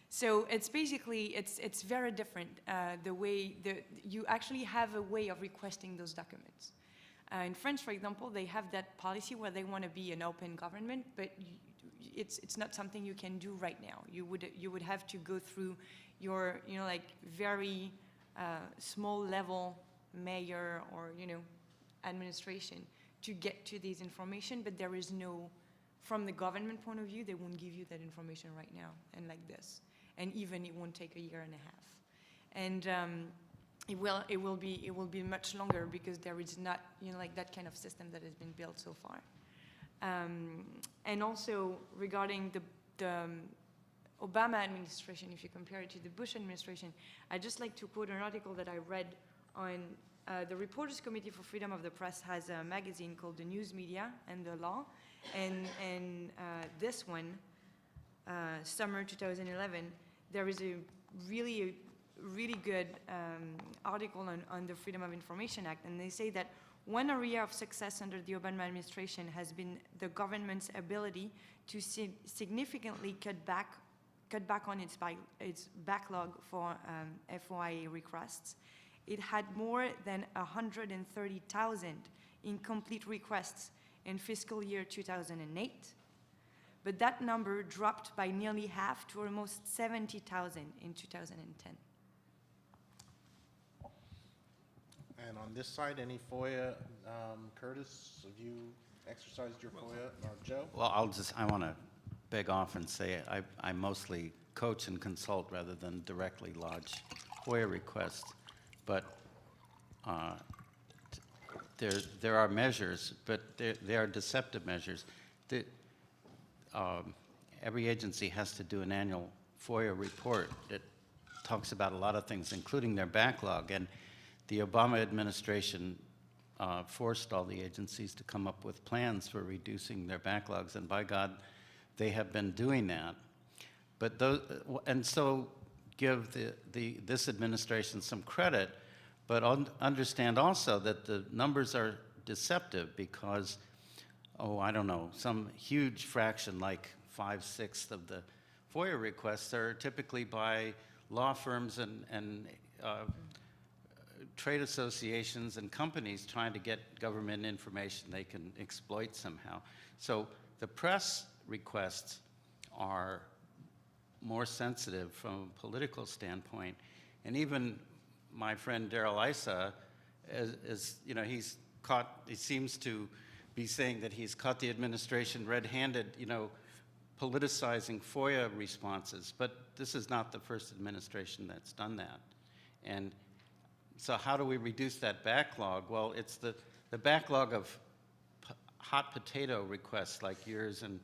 So it's basically, it's very different, the way you actually have a way of requesting those documents. In France, for example, they have that policy where they want to be an open government, but it's not something you can do right now. You would have to go through your, you know, like very small level mayor or, you know, administration to get to these information, but there is no, from the government point of view, they won't give you that information right now and like this. And even it won't take a year and a half. And it will be much longer because there is not, you know, like that kind of system that has been built so far. And also regarding the Obama administration, if you compare it to the Bush administration, I'd just like to quote an article that I read on the Reporters Committee for Freedom of the Press has a magazine called The News Media and the Law, and this one, summer 2011, there is a really good article on the Freedom of Information Act, and they say that one area of success under the Obama administration has been the government's ability to significantly cut back on its backlog for FOIA requests. It had more than 130,000 incomplete requests in fiscal year 2008, but that number dropped by nearly half to almost 70,000 in 2010. And on this side, any FOIA? Curtis, have you exercised your FOIA? Or Joe? Well, I want to beg off and say I mostly coach and consult rather than directly lodge FOIA requests. But there are measures, but they are deceptive measures. Every agency has to do an annual FOIA report that talks about a lot of things, including their backlog. And the Obama administration forced all the agencies to come up with plans for reducing their backlogs, and by God, they have been doing that. But those, and so give this administration some credit, but understand also that the numbers are deceptive because, I don't know, some huge fraction, like 5/6 of the FOIA requests are typically by law firms and trade associations and companies trying to get government information they can exploit somehow. So the press requests are more sensitive from a political standpoint. And even my friend Darrell Issa he's caught, he seems to be saying that he's caught the administration red-handed, politicizing FOIA responses. But this is not the first administration that's done that. And so how do we reduce that backlog? Well, it's the backlog of hot potato requests like yours and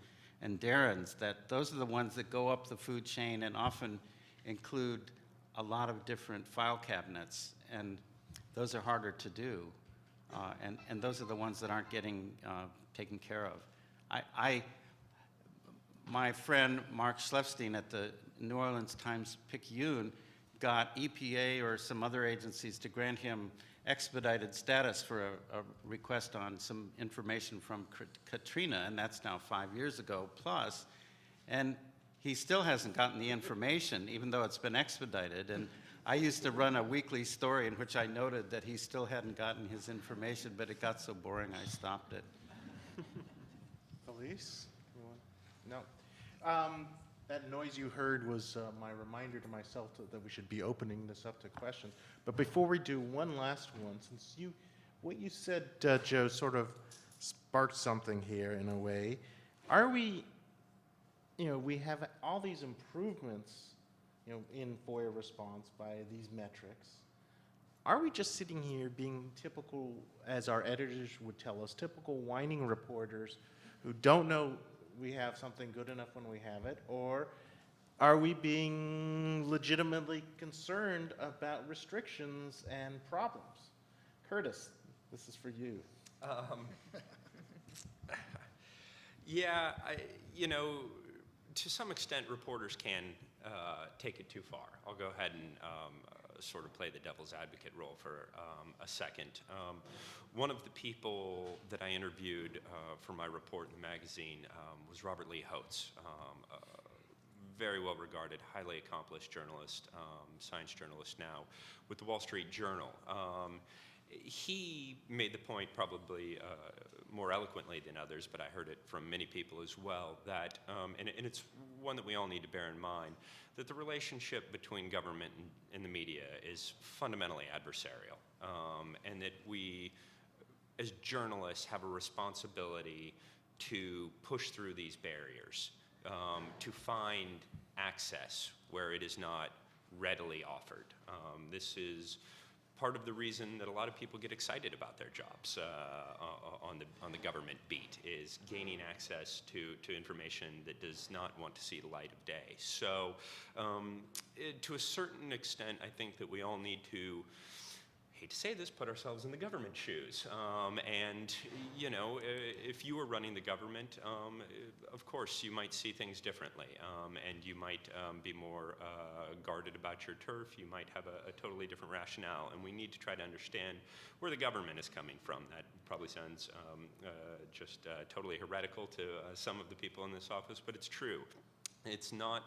Darren's, that those are the ones that go up the food chain and often include a lot of different file cabinets, and those are harder to do. And those are the ones that aren't getting taken care of. My friend Mark Schlefstein at the New Orleans Times-Picayune got EPA or some other agencies to grant him expedited status for a request on some information from Katrina, and that's now 5 years ago plus, and he still hasn't gotten the information, even though it's been expedited. And I used to run a weekly story in which I noted that he still hadn't gotten his information, but it got so boring I stopped it. Felice? No. That noise you heard was my reminder to myself that we should be opening this up to questions. But before we do, one last one, since what you said, Joe, sort of sparked something here in a way. Are we, we have all these improvements, in FOIA response by these metrics. Are we just sitting here being typical, as our editors would tell us, typical whining reporters who don't know we have something good enough when we have it, or are we being legitimately concerned about restrictions and problems? Curtis, this is for you. Yeah, to some extent, reporters can take it too far. I'll go ahead and sort of play the devil's advocate role for a second. One of the people that I interviewed for my report in the magazine was Robert Lee Holtz, a very well-regarded, highly accomplished journalist, science journalist now, with the Wall Street Journal. He made the point probably more eloquently than others, but I heard it from many people as well, that, and it's one that we all need to bear in mind, that the relationship between government and the media is fundamentally adversarial, and that we, as journalists, have a responsibility to push through these barriers, to find access where it is not readily offered. This is part of the reason that a lot of people get excited about their jobs on the government beat, is gaining access to information that does not want to see the light of day. So to a certain extent, I think that we all need to, hate to say this, put ourselves in the government shoes. And, if you were running the government, of course, you might see things differently. And you might be more guarded about your turf. You might have a totally different rationale. And we need to try to understand where the government is coming from. That probably sounds just totally heretical to some of the people in this office, but it's true. It's not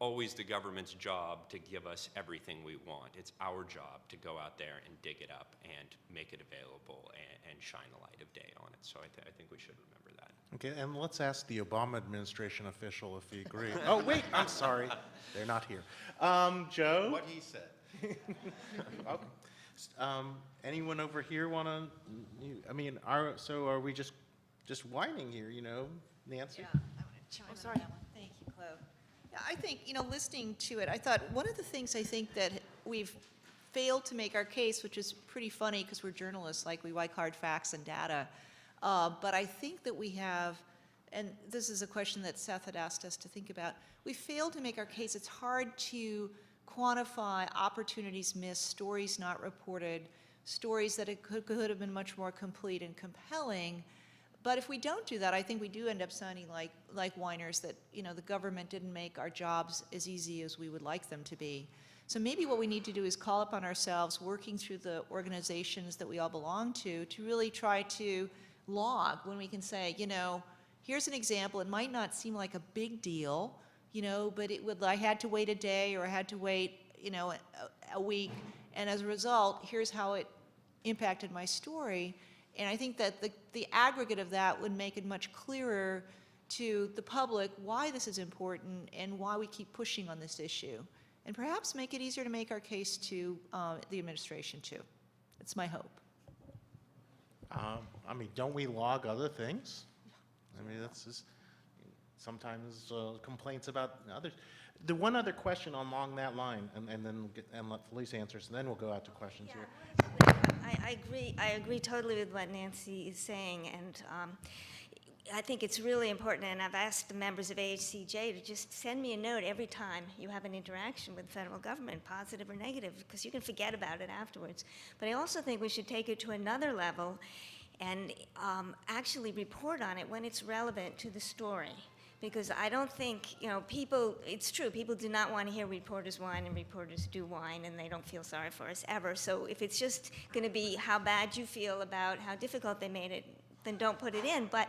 always the government's job to give us everything we want. It's our job to go out there and dig it up and make it available and shine the light of day on it. So I think we should remember that. Okay, and let's ask the Obama administration official if he agrees. Oh, wait, I'm sorry. They're not here. Joe? What he said. Okay. Anyone over here want to, are we just whining here, Nancy? Yeah, I want to chime in on that one. Thank you, Chloe. Yeah, I think, listening to it, I thought one of the things I think that we've failed to make our case, which is pretty funny because we're journalists, like we like hard facts and data. But I think that we have, and this is a question that Seth had asked us to think about, we failed to make our case. It's hard to quantify opportunities missed, stories not reported, stories that it could have been much more complete and compelling. But if we don't do that, I think we do end up sounding like whiners that, you know, the government didn't make our jobs as easy as we would like them to be. So maybe what we need to do is call upon ourselves, working through the organizations that we all belong to really try to log when we can say, you know, here's an example. It might not seem like a big deal, you know, but I had to wait a day or I had to wait, you know, a week. And as a result, here's how it impacted my story. And I think that the aggregate of that would make it much clearer to the public why this is important and why we keep pushing on this issue. And perhaps make it easier to make our case to the administration too. It's my hope. I mean, don't we log other things? I mean, that's just sometimes complaints about others. The one other question along that line, and then let Felice answer, and then we'll go out to questions here. I agree totally with what Nancy is saying, and I think it's really important, and I've asked the members of AHCJ to just send me a note every time you have an interaction with the federal government, positive or negative, because you can forget about it afterwards. But I also think we should take it to another level and actually report on it when it's relevant to the story. Because I don't think, you know, it's true, people do not want to hear reporters whine, and reporters do whine, and they don't feel sorry for us ever. So if it's just going to be how bad you feel about how difficult they made it, then don't put it in. But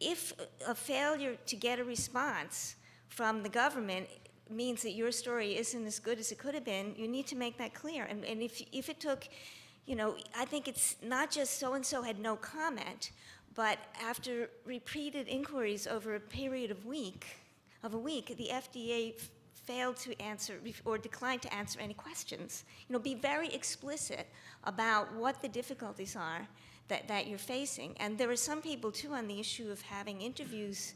if a failure to get a response from the government means that your story isn't as good as it could have been, you need to make that clear. And if it took, you know, I think it's not just so-and-so had no comment, but after repeated inquiries over a period of a week, the FDA failed to answer or declined to answer any questions. You know, be very explicit about what the difficulties are that you're facing. And there are some people, too, on the issue of having interviews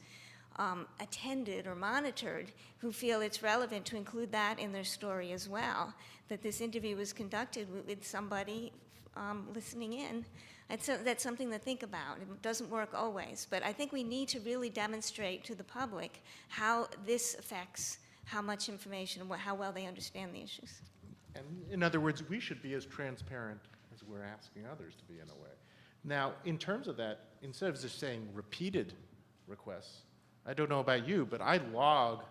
attended or monitored who feel it's relevant to include that in their story as well, that this interview was conducted with somebody listening in. That's something to think about. It doesn't work always, but I think we need to really demonstrate to the public how this affects how much information, how well they understand the issues. And in other words, we should be as transparent as we're asking others to be in a way. Now, in terms of that, instead of just saying repeated requests, I don't know about you, but I log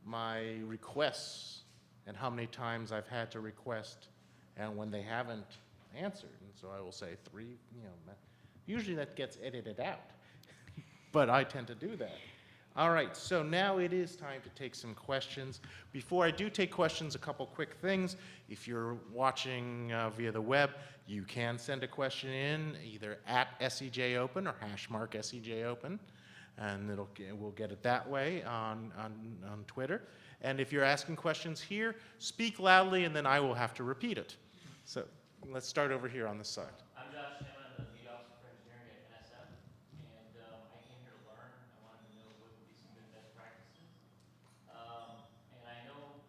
my requests and how many times I've had to request and when they haven't answered. And so I will say 3, you know, usually that gets edited out, but I tend to do that. All right, so now it is time to take some questions. Before I do take questions, a couple quick things. If you're watching via the web, you can send a question in either at SCJ Open or # SCJ Open, and we'll get it that way on Twitter. And if you're asking questions here, speak loudly, and then I will have to repeat it. So let's start over here on this side. I'm Josh Shema, I'm the lead officer for engineering at NSF, and I came here to learn. I wanted to know what would be some good best practices. And I know,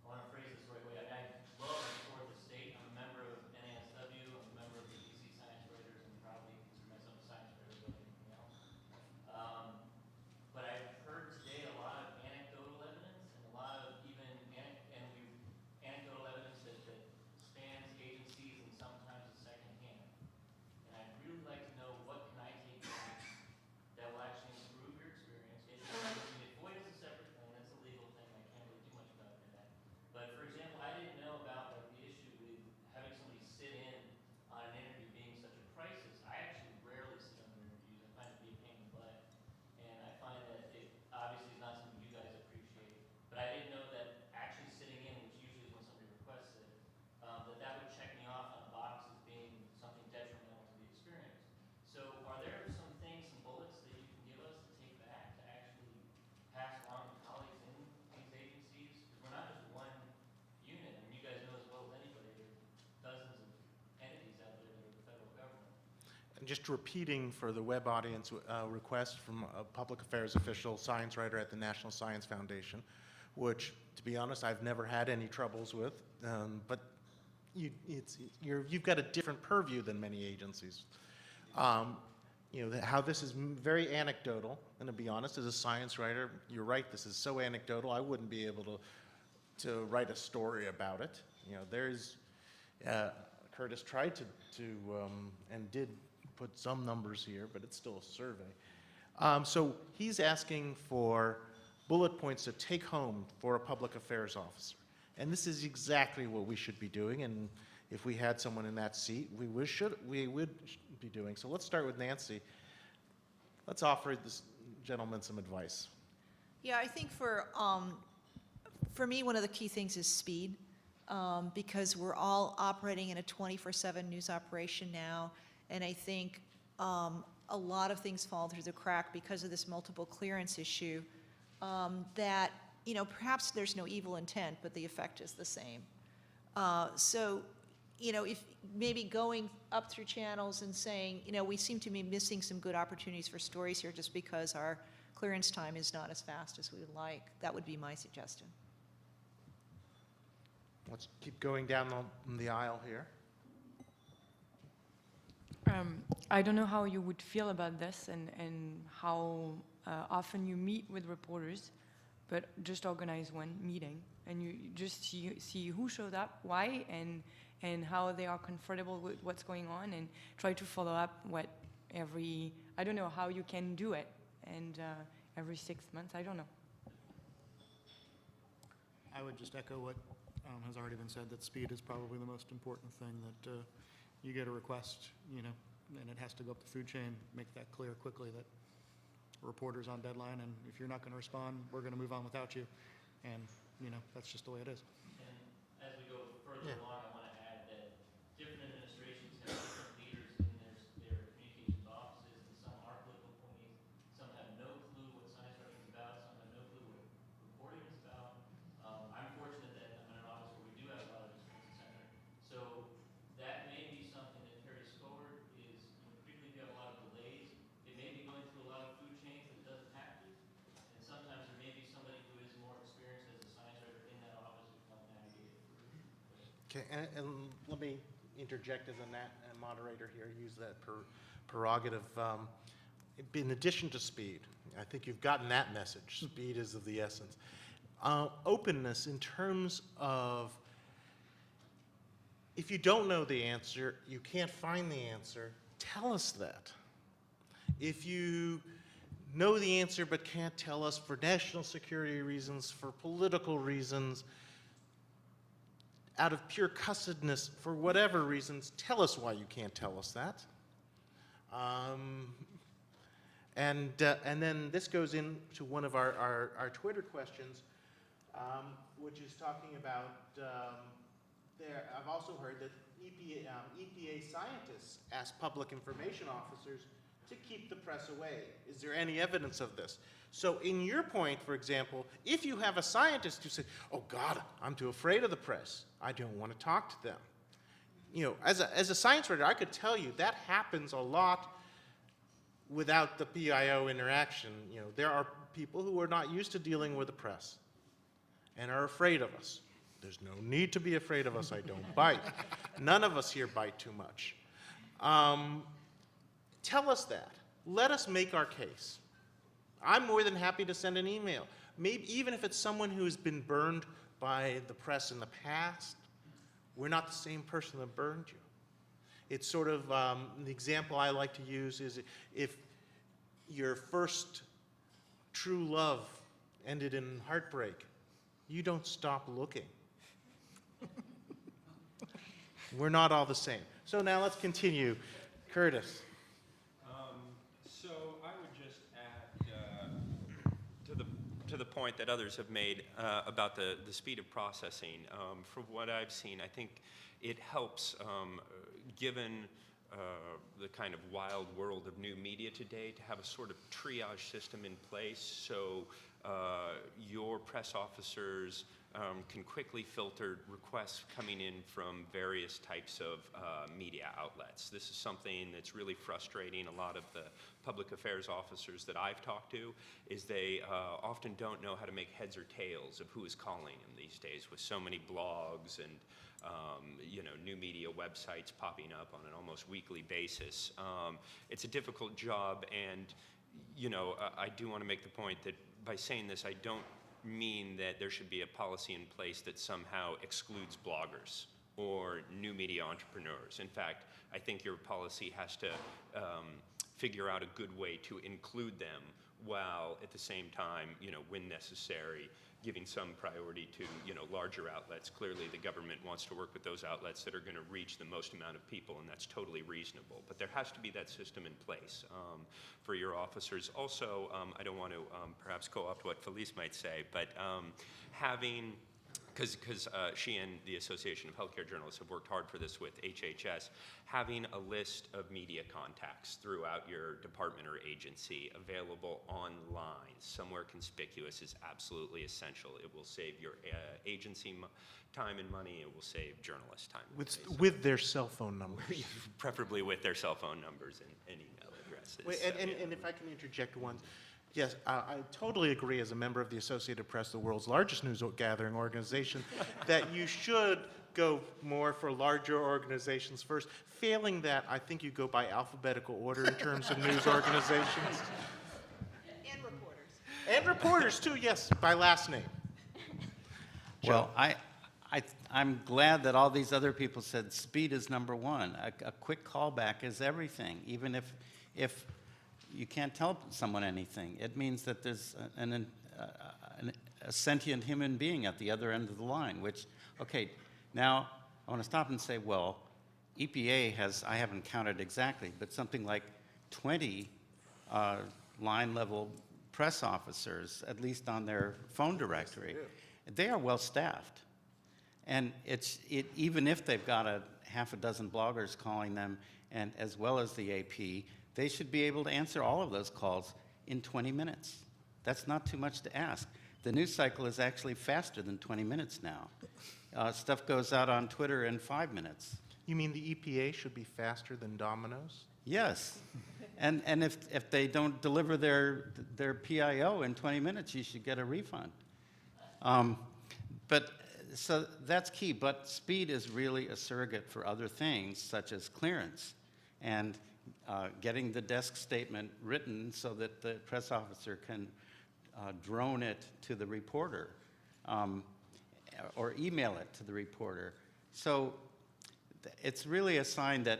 I want to phrase this the right way. I love and support the state. I'm a member of NASW, I'm a member of the DC Science Writers, and proudly consider myself a science writer more than anything else. But I've heard today a lot of anecdotal evidence and a lot of anecdotal evidence that spans agencies and sometimes is secondhand. And I'd really like to know what can I take back that will actually improve your experience. FOIA is a separate thing, that's a legal thing, I can't really do much about that. But for example, I didn't know about the issue with having somebody sit in on an interview being such a crisis. I actually rarely sit on interviews, I find it to be a pain in the butt. And I find that it obviously is not something you guys appreciate. But I didn't know that actually sitting in, which usually is when somebody requests it, that would check me off on a box as being something detrimental to the experience. So are there some things, some bullets that you can give us to take back to actually pass along to colleagues in these agencies? Because we're not just one unit. I mean, you guys know as well as anybody, there are dozens of entities out there that are the federal government. And just repeating for the web audience, request from a public affairs official, science writer at the National Science Foundation, which, to be honest, I've never had any troubles with. But you've got a different purview than many agencies. How this is very anecdotal, and to be honest, as a science writer, you're right, this is so anecdotal, I wouldn't be able to write a story about it. Curtis tried to and did put some numbers here, but it's still a survey. So he's asking for bullet points to take home for a public affairs officer. And this is exactly what we should be doing, and if we had someone in that seat, we would be doing. So let's start with Nancy. Let's offer this gentleman some advice. Yeah, I think for me, one of the key things is speed, because we're all operating in a 24/7 news operation now, and I think a lot of things fall through the crack because of this multiple clearance issue, that, perhaps there's no evil intent, but the effect is the same. So, if maybe going up through channels and saying, we seem to be missing some good opportunities for stories here just because our clearance time is not as fast as we would like, that would be my suggestion. Let's keep going down the aisle here. I don't know how you would feel about this and how often you meet with reporters, but just organize one meeting and you just see who showed up, why, and how they are comfortable with what's going on, and try to follow up I don't know how you can do it, and every 6 months, I don't know. I would just echo what has already been said, that speed is probably the most important thing, that you get a request, and it has to go up the food chain, make that clear quickly that a reporter's on deadline, and if you're not going to respond, we're going to move on without you. And, that's just the way it is. And as we go further Yeah. along, I want to add that different administrations have different leaders in their communications offices, and some are political ponies, some have no clue what science writing is about, some have no clue what reporting is about. I'm fortunate that I'm in an office where we do have a lot of experience in center. So that may be something that carries forward is, particularly if you have a lot of delays, it may be going through a lot of food chains that it doesn't have to. And sometimes there may be somebody who is more experienced as a science writer in that office who can help navigate it through. Okay, and let me interject as a moderator here, use that prerogative. In addition to speed, I think you've gotten that message. Speed is of the essence. Openness in terms of, if you don't know the answer, you can't find the answer, tell us that. If you know the answer but can't tell us for national security reasons, for political reasons, out of pure cussedness, for whatever reasons, tell us why you can't tell us that. And then this goes into one of our Twitter questions, which is talking about, I've also heard that EPA scientists ask public information officers to keep the press away. Is there any evidence of this? So in your point, for example, if you have a scientist who says, oh God, I'm too afraid of the press, I don't want to talk to them. As a science writer, I could tell you that happens a lot without the PIO interaction. There are people who are not used to dealing with the press and are afraid of us. There's no need to be afraid of us. I don't bite. None of us here bite too much. Tell us that. Let us make our case. I'm more than happy to send an email. Maybe even if it's someone who has been burned by the press in the past, we're not the same person that burned you. It's sort of, the example I like to use is if your first true love ended in heartbreak, you don't stop looking. We're not all the same. So now let's continue. Curtis. So I would just add to the point that others have made about the speed of processing. From what I've seen, I think it helps, given the kind of wild world of new media today, to have a sort of triage system in place so your press officers can quickly filter requests coming in from various types of media outlets. This is something that's really frustrating. A lot of the public affairs officers that I've talked to is they often don't know how to make heads or tails of who is calling them these days, with so many blogs and new media websites popping up on an almost weekly basis. It's a difficult job, and I do want to make the point that by saying this, I don't mean that there should be a policy in place that somehow excludes bloggers or new media entrepreneurs. In fact, I think your policy has to figure out a good way to include them, while at the same time, when necessary, giving some priority to larger outlets. Clearly, the government wants to work with those outlets that are going to reach the most amount of people, and that's totally reasonable. But there has to be that system in place for your officers. Also, I don't want to perhaps co-opt what Felice might say, but having, because she and the Association of Healthcare Journalists have worked hard for this with HHS, having a list of media contacts throughout your department or agency available online, somewhere conspicuous, is absolutely essential. It will save your agency time and money. It will save journalists time and money. With their cell phone numbers. Preferably with their cell phone numbers and email addresses. Wait, and if I can interject one. Yes, I totally agree as a member of the Associated Press, the world's largest news gathering organization, that you should go more for larger organizations first. Failing that, I think you go by alphabetical order in terms of news organizations. And reporters. And reporters too, yes, by last name. Well, I'm glad that all these other people said speed is number one. A quick callback is everything, even if you can't tell someone anything. It means that there's a sentient human being at the other end of the line, which, okay, now I want to stop and say, well, EPA has, I haven't counted exactly, but something like 20 line-level press officers, at least on their phone directory. They are well-staffed. And even if they've got a half a dozen bloggers calling them, and as well as the AP, they should be able to answer all of those calls in 20 minutes. That's not too much to ask. The news cycle is actually faster than 20 minutes now. Stuff goes out on Twitter in 5 minutes. You mean the EPA should be faster than Domino's? Yes. And if they don't deliver their PIO in 20 minutes, you should get a refund. So that's key, but speed is really a surrogate for other things, such as clearance and getting the desk statement written so that the press officer can drone it to the reporter or email it to the reporter. So it's really a sign that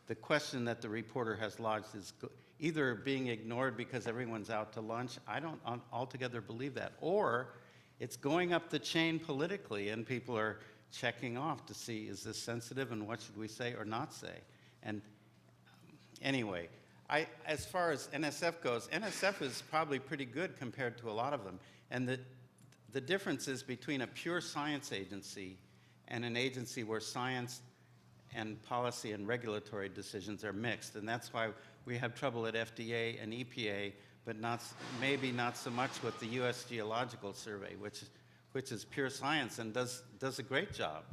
the question that the reporter has lodged is either being ignored because everyone's out to lunch. I don't altogether believe that. Or it's going up the chain politically, and people are checking off to see, is this sensitive and what should we say or not say? And anyway, as far as NSF goes, NSF is probably pretty good compared to a lot of them. And the difference is between a pure science agency and an agency where science and policy and regulatory decisions are mixed. And that's why we have trouble at FDA and EPA, but maybe not so much with the U.S. Geological Survey, which is pure science and does a great job.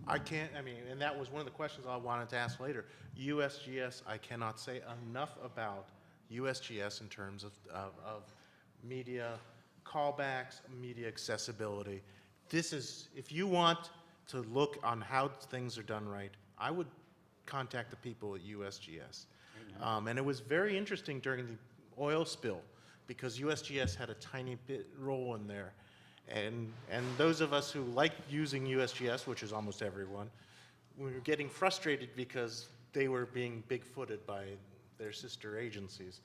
And that was one of the questions I wanted to ask later. USGS, I cannot say enough about USGS in terms of media callbacks, media accessibility. This is, if you want to look on how things are done right, I would contact the people at USGS. And it was very interesting during the oil spill because USGS had a tiny bit role in there. And those of us who like using USGS, which is almost everyone, we were getting frustrated because they were being big-footed by their sister agencies.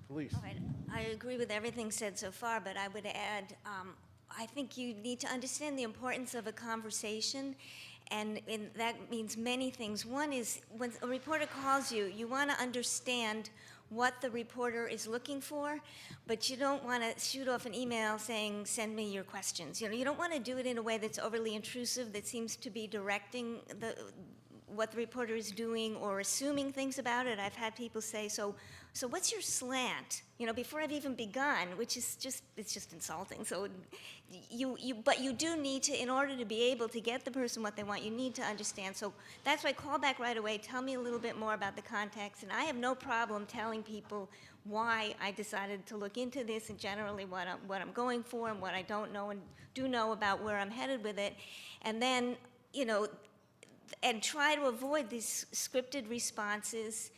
Felice. All right. I agree with everything said so far, but I would add, I think you need to understand the importance of a conversation, and that means many things. One is when a reporter calls you, you want to understand what the reporter is looking for, but you don't want to shoot off an email saying, send me your questions. You don't want to do it in a way that's overly intrusive, that seems to be directing what the reporter is doing or assuming things about it. I've had people say, so what's your slant? You know, before I've even begun, which is just, it's just insulting. So but you do need to, in order to be able to get the person what they want, you need to understand. So that's why call back right away, tell me a little bit more about the context, and I have no problem telling people why I decided to look into this and generally what I'm going for and what I don't know and do know about where I'm headed with it. And then, you know, and try to avoid these scripted responses.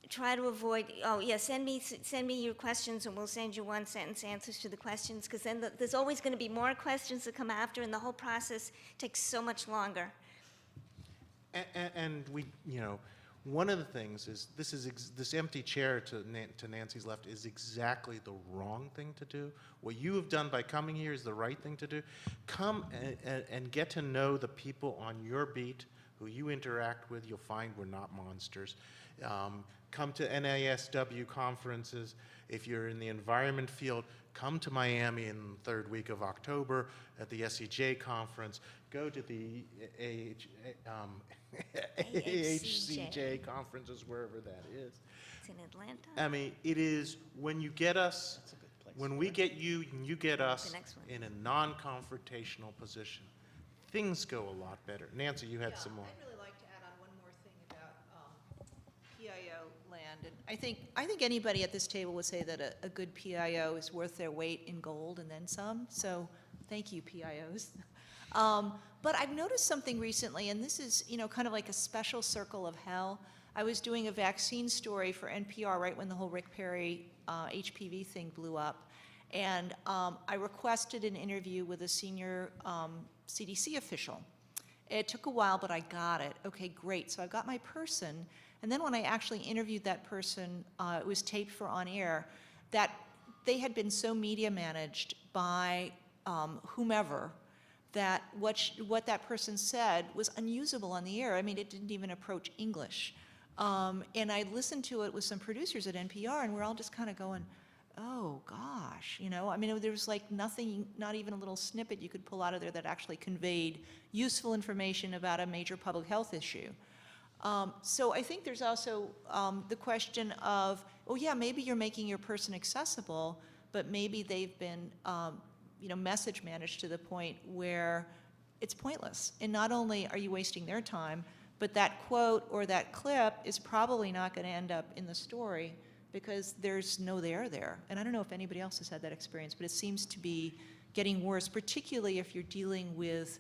Try to avoid, oh yeah, send me your questions and we'll send you one sentence answers to the questions, because then there's always going to be more questions that come after, and the whole process takes so much longer. And we, you know, one of the things is this empty chair to Nancy's left is exactly the wrong thing to do. What you have done by coming here is the right thing to do. Come and get to know the people on your beat who you interact with. You'll find we're not monsters. Come to NASW conferences. If you're in the environment field, come to Miami in the third week of October at the SEJ conference. Go to the AHCJ conferences, wherever that is. It's in Atlanta. I mean, it is when you get us, when we get you and you get us The next one. in a non-confrontational position, things go a lot better. Nancy, you had some more. I'd really like to add on one more thing about PIO land. And I think anybody at this table would say that a good PIO is worth their weight in gold and then some. So thank you, PIOs. But I've noticed something recently, and this is, you know, kind of like a special circle of hell. I was doing a vaccine story for NPR right when the whole Rick Perry HPV thing blew up. And I requested an interview with a senior CDC official. It took a while, but I got it. Okay, great. So I got my person. And then when I actually interviewed that person, it was taped for on air, that they had been so media managed by whomever that what that person said was unusable on the air. I mean, it didn't even approach English. And I listened to it with some producers at NPR, and we're all just kind of going, oh gosh, you know, I mean, there was like nothing, not even a little snippet you could pull out of there that actually conveyed useful information about a major public health issue. So I think there's also the question of, oh yeah, maybe you're making your person accessible, but maybe they've been, you know, message managed to the point where it's pointless. And not only are you wasting their time, but that quote or that clip is probably not going to end up in the story because there's no there. And I don't know if anybody else has had that experience, but it seems to be getting worse, particularly if you're dealing with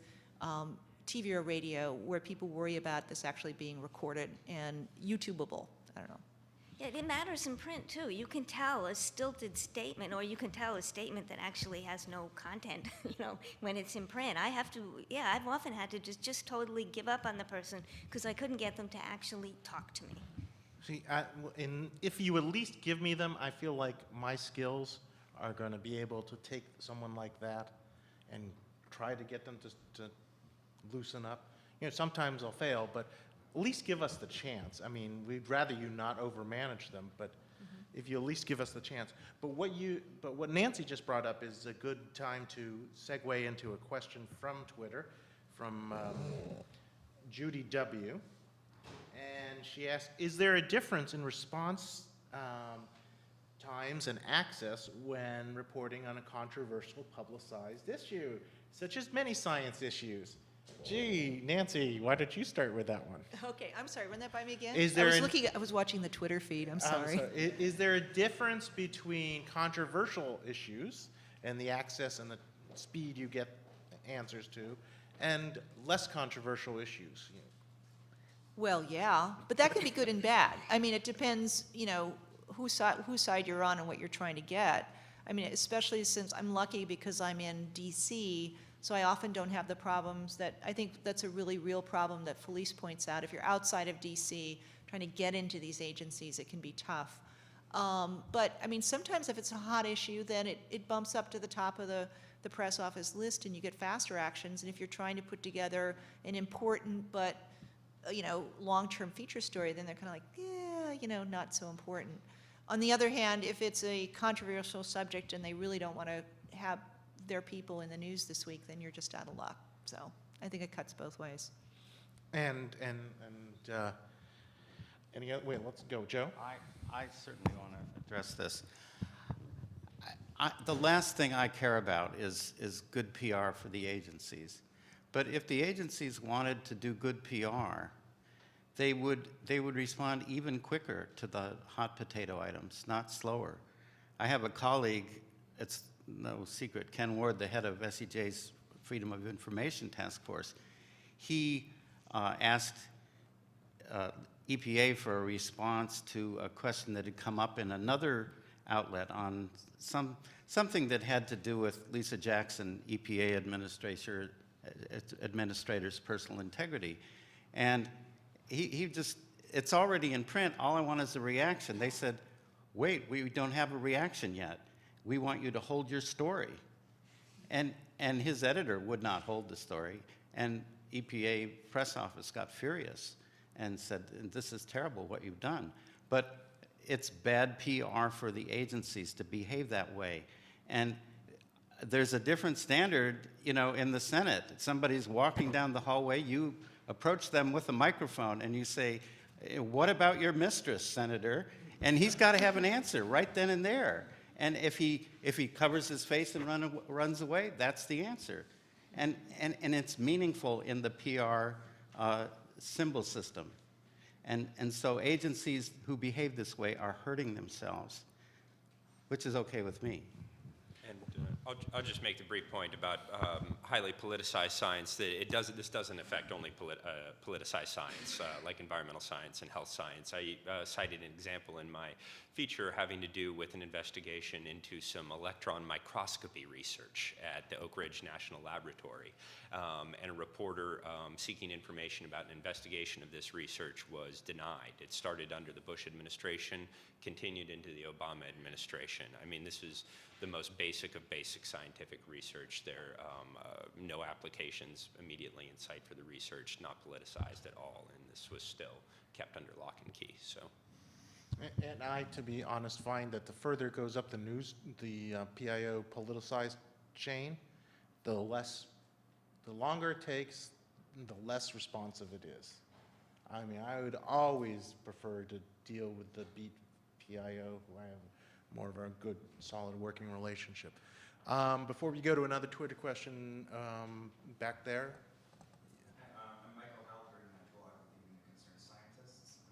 TV or radio where people worry about this actually being recorded and YouTubeable. I don't know. Yeah, it matters in print too. You can tell a stilted statement, or you can tell a statement that actually has no content, you know, when it's in print. I've often had to just totally give up on the person because I couldn't get them to actually talk to me. See, if you at least give me them, I feel like my skills are going to be able to take someone like that and try to get them to loosen up. You know, sometimes I'll fail, but at least give us the chance. I mean, we'd rather you not overmanage them, but if you at least give us the chance. But what Nancy just brought up is a good time to segue into a question from Twitter, from Judy W. And she asked, is there a difference in response times and access when reporting on a controversial publicized issue, such as many science issues? Gee, Nancy, why don't you start with that one? Okay, I'm sorry, run that by me again? Is there I was watching the Twitter feed, I'm sorry. Is there a difference between controversial issues and the access and the speed you get answers to, and less controversial issues? Well, yeah, but that can be good and bad. I mean, it depends, you know, whose side you're on and what you're trying to get. I mean, especially since I'm lucky because I'm in DC, so I often don't have the problems that, I think that's a really real problem that Felice points out. If you're outside of DC, trying to get into these agencies, it can be tough. But I mean, sometimes if it's a hot issue, then it bumps up to the top of the press office list and you get faster actions. And if you're trying to put together an important but, you know, long-term feature story, then they're kind of like, yeah, you know, not so important. On the other hand, if it's a controversial subject and they really don't want to have their people in the news this week, then you're just out of luck. So I think it cuts both ways. Any other, wait, let's go, Joe. I certainly want to address this. The last thing I care about is good PR for the agencies. But if the agencies wanted to do good PR, they would respond even quicker to the hot potato items, not slower. I have a colleague, it's no secret, Ken Ward, the head of SEJ's Freedom of Information Task Force. He asked EPA for a response to a question that had come up in another outlet on something that had to do with Lisa Jackson, EPA administrator's personal integrity. And he just, it's already in print, all I want is a reaction. They said, wait, we don't have a reaction yet. We want you to hold your story. And his editor would not hold the story. And EPA press office got furious and said, this is terrible what you've done. But it's bad PR for the agencies to behave that way. And there's a different standard, you know, in the Senate. Somebody's walking down the hallway, you approach them with a microphone and you say, what about your mistress, Senator? And he's got to have an answer right then and there. And if he covers his face and runs away, that's the answer. And it's meaningful in the PR symbol system. And so agencies who behave this way are hurting themselves, which is okay with me. And I'll just make the brief point about highly politicized science. That this doesn't affect only politicized science, like environmental science and health science. I cited an example in my feature having to do with an investigation into some electron microscopy research at the Oak Ridge National Laboratory. And a reporter seeking information about an investigation of this research was denied. It started under the Bush administration, continued into the Obama administration. I mean, this is the most basic of basic scientific research. There are no applications immediately in sight for the research, not politicized at all, and this was still kept under lock and key. So, And I, to be honest, find that the further it goes up the PIO politicized chain, the longer it takes, the less responsive it is. I mean, I would always prefer to deal with the beat PIO, who I have more of a good, solid working relationship. Before we go to another Twitter question, back there. I'm Michael Halpern, and I blog with the Concerned Scientists.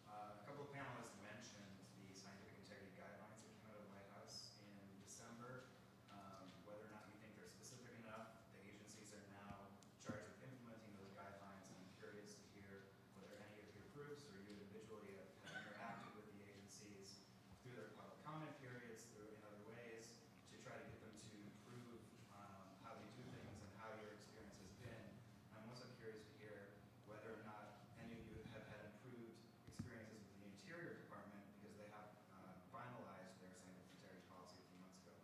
A couple of panelists mentioned the scientific integrity guidelines that came out of the White House in December. Whether or not you think they're specific enough, the agencies are now charged with implementing those guidelines, and I'm curious to hear whether any of your groups or you individually have interacted with the agencies through their public comment periods, through in other ways, to try to get them to improve how they do things and how your experience has been. I'm also curious to hear whether or not any of you have had improved experiences with the Interior Department, because they have finalized their scientific integrity policy a few months ago.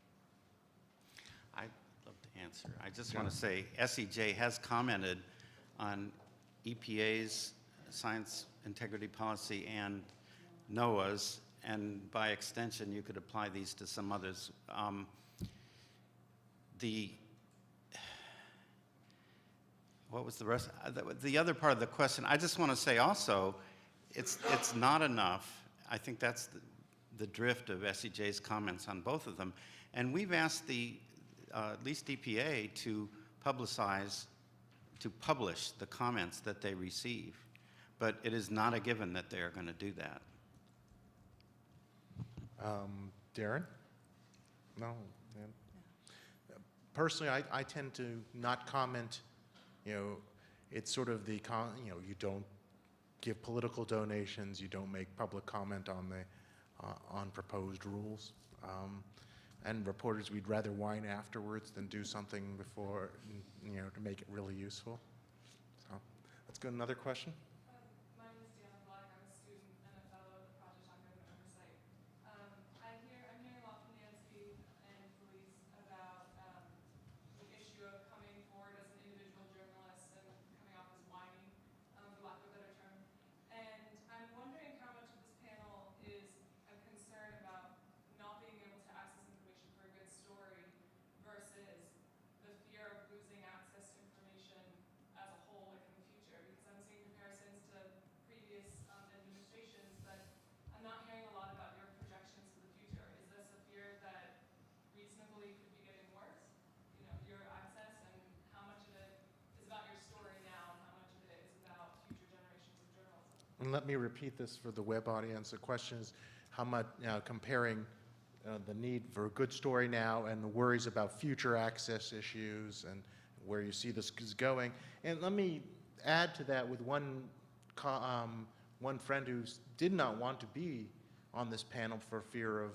I'd love to answer. I just want to say SEJ has commented on EPA's science integrity policy and NOAA's, and by extension, you could apply these to some others. What was the rest? The other part of the question, I just want to say also, it's not enough. I think that's the drift of SEJ's comments on both of them. And we've asked at least EPA to publish the comments that they receive. But it is not a given that they are going to do that. Darren? No. Man. Personally, I tend to not comment. You know, it's sort of you don't give political donations, you don't make public comment on proposed rules. And reporters, we'd rather whine afterwards than do something before, to make it really useful. So let's go to another question. My name is Deanna Black. I'm a student and a fellow at the Project on Government Oversight. I'm hearing a lot from Nancy and Felice about the issue of coming forward as an individual journalist and coming off as whiny, for lack of a better term. And I'm wondering how much of this panel is a concern about not being able to access information for a good story versus the fear of losing access to information as a whole, like in the And let me repeat this for the web audience. The question is how much, comparing the need for a good story now and the worries about future access issues and where you see this is going. And let me add to that with one friend who did not want to be on this panel for fear of,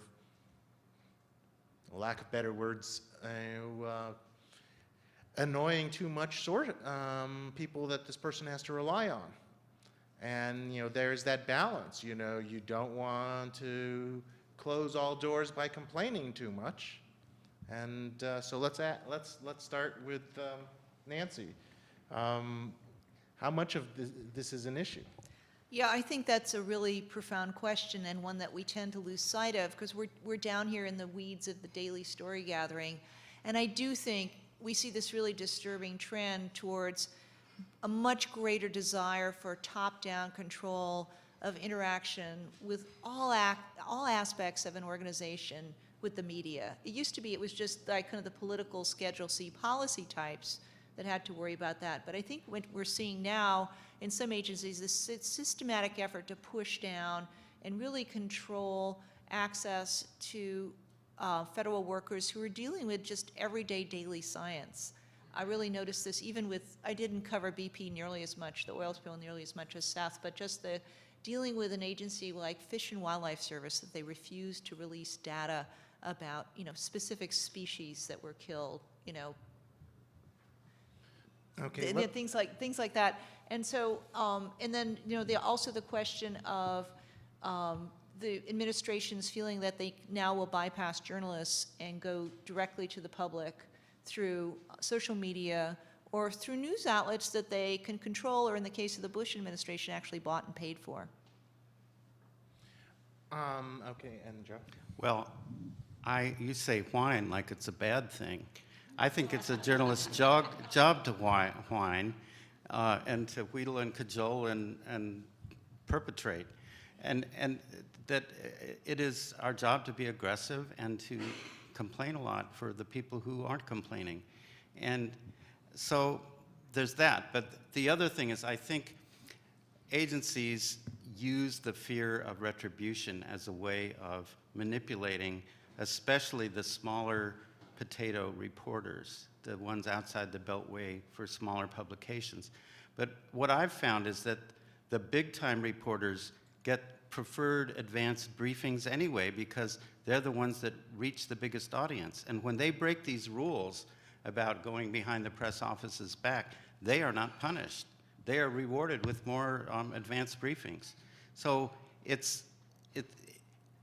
lack of better words, annoying too much people that this person has to rely on. And there's that balance. You don't want to close all doors by complaining too much. And so let's start with Nancy. How much of this is an issue? Yeah, I think that's a really profound question and one that we tend to lose sight of because we're down here in the weeds of the daily story gathering. And I do think we see this really disturbing trend towards a much greater desire for top-down control of interaction with all aspects of an organization with the media. It used to be it was just like kind of the political Schedule C policy types that had to worry about that. But I think what we're seeing now in some agencies is this systematic effort to push down and really control access to federal workers who are dealing with just everyday daily science. I really noticed this even with, I didn't cover BP nearly as much, the oil spill nearly as much as Seth, but just the dealing with an agency like Fish and Wildlife Service that they refused to release data about, specific species that were killed, Okay. things like that. And so, and then, also the question of the administration's feeling that they now will bypass journalists and go directly to the public through social media or through news outlets that they can control, or in the case of the Bush administration, actually bought and paid for. Okay, and Joe? Well, you say whine like it's a bad thing. I think it's a journalist's job to whine and to wheedle and cajole and perpetrate. And that it is our job to be aggressive and to complain a lot for the people who aren't complaining. And so there's that. But the other thing is I think agencies use the fear of retribution as a way of manipulating, especially the smaller potato reporters, the ones outside the Beltway for smaller publications. But what I've found is that the big-time reporters get preferred advanced briefings anyway because they're the ones that reach the biggest audience. And when they break these rules about going behind the press office's back, they are not punished. They are rewarded with more advanced briefings. So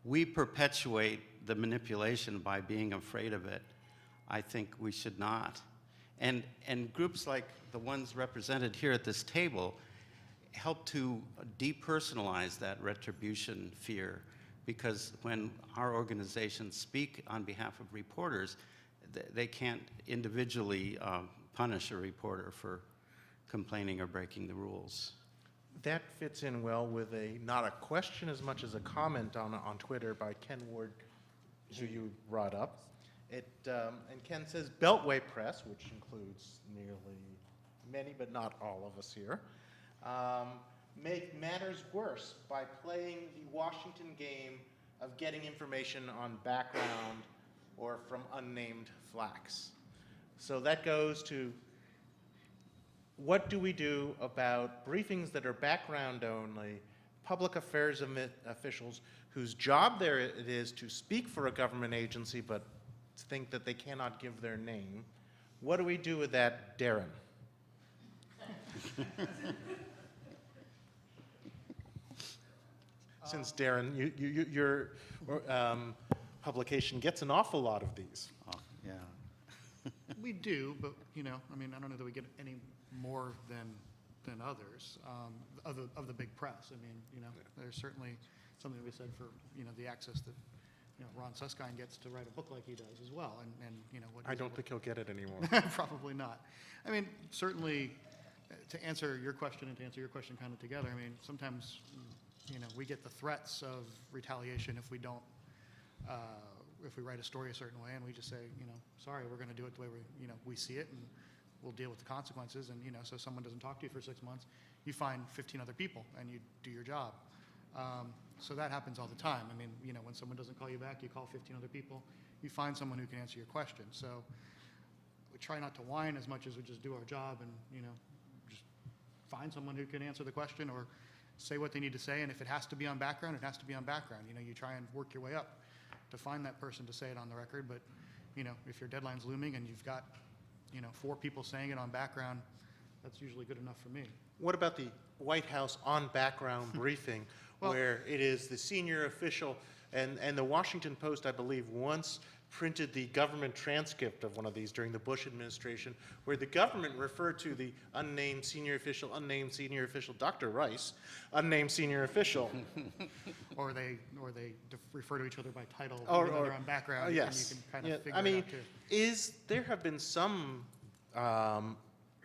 we perpetuate the manipulation by being afraid of it. I think we should not. And groups like the ones represented here at this table help to depersonalize that retribution fear, because when our organizations speak on behalf of reporters, they can't individually punish a reporter for complaining or breaking the rules. That fits in well with not a question as much as a comment on Twitter by Ken Ward, who you brought up. And Ken says, Beltway Press, which includes nearly many but not all of us here, make matters worse by playing the Washington game of getting information on background or from unnamed flags. So that goes to, what do we do about briefings that are background only, public affairs officials whose job there it is to speak for a government agency but think that they cannot give their name? What do we do with that, Darren? Since Darren, your publication gets an awful lot of these. Oh, yeah. We do, but, I don't know that we get any more than others of the big press. There's certainly something to be said for, the access that, Ron Suskind gets to write a book like he does as well. And what I don't think he'll get it anymore. Probably not. Certainly, to answer your question and to answer your question kind of together, sometimes, we get the threats of retaliation if we don't, if we write a story a certain way and we just say, sorry, we're going to do it the way we see it, and will deal with the consequences. And, so someone doesn't talk to you for 6 months, you find 15 other people and you do your job. So that happens all the time. I mean, when someone doesn't call you back, you call 15 other people, you find someone who can answer your question. So we try not to whine as much as we just do our job and, just find someone who can answer the question or say what they need to say. And if it has to be on background, it has to be on background. You try and work your way up to find that person to say it on the record. But, if your deadline's looming and you've got, 4 people saying it on background, that's usually good enough for me. What about the White House on background briefing, Well- where it is the senior official, and the Washington Post, I believe, once printed the government transcript of one of these during the Bush administration, where the government referred to the unnamed senior official, Dr. Rice, unnamed senior official. Or they refer to each other by title, Or- even though or- they're on background, yes. and you can kind of Yeah, figure it out too. There have been some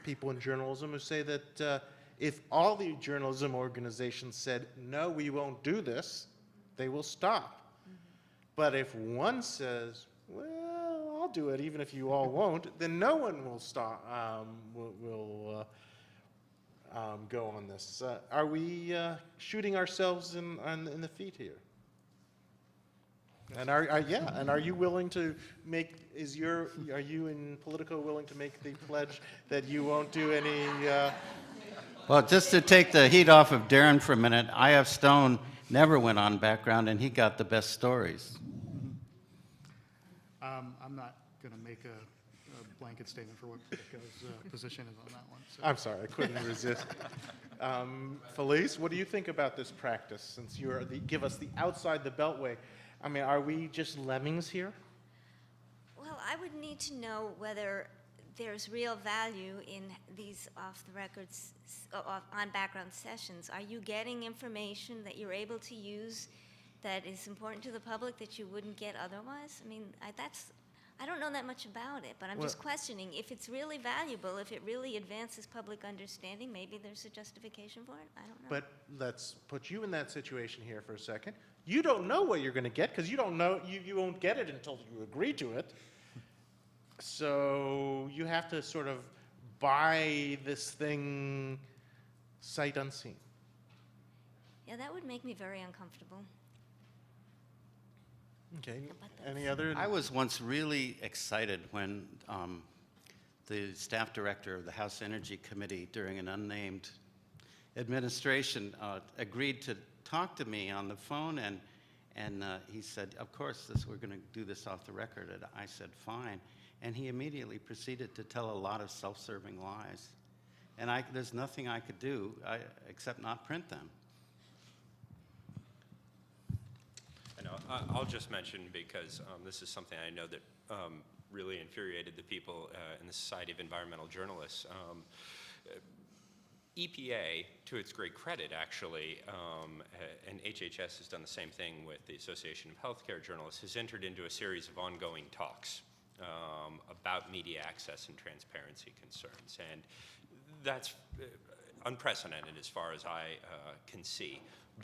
people in journalism who say that if all the journalism organizations said, no, we won't do this, they will stop. But if one says, well, I'll do it even if you all won't, then no one will stop, will go on this. Are we shooting ourselves in the feet here? And are you willing to make, are you in Politico willing to make the pledge that you won't do any, Well, just to take the heat off of Darren for a minute, I.F. Stone never went on background, and he got the best stories. I'm not going to make a blanket statement for what Politico's position is on that one. So. I'm sorry, I couldn't resist. Felice, what do you think about this practice, since give us the outside the beltway? I mean, are we just lemmings here? Well, I would need to know whether there's real value in these off-the-record, on-background sessions. Are you getting information that you're able to use that is important to the public that you wouldn't get otherwise? I mean, I don't know that much about it, but I'm just questioning if it's really valuable, if it really advances public understanding, maybe there's a justification for it. I don't know. But let's put you in that situation here for a second. You don't know what you're going to get because you don't know, you won't get it until you agree to it. So you have to sort of buy this thing sight unseen. Yeah, that would make me very uncomfortable. Okay. But that's- Any other? I was once really excited when the staff director of the House Energy Committee during an unnamed administration agreed to talk to me on the phone, and he said, of course, we're going to do this off the record. And I said, fine. And he immediately proceeded to tell a lot of self-serving lies. And there's nothing I could do except not print them. I know. I'll just mention, because this is something I know that really infuriated the people in the Society of Environmental Journalists. EPA, to its great credit, actually, and HHS has done the same thing with the Association of Healthcare Journalists, has entered into a series of ongoing talks about media access and transparency concerns. And that's unprecedented as far as I can see.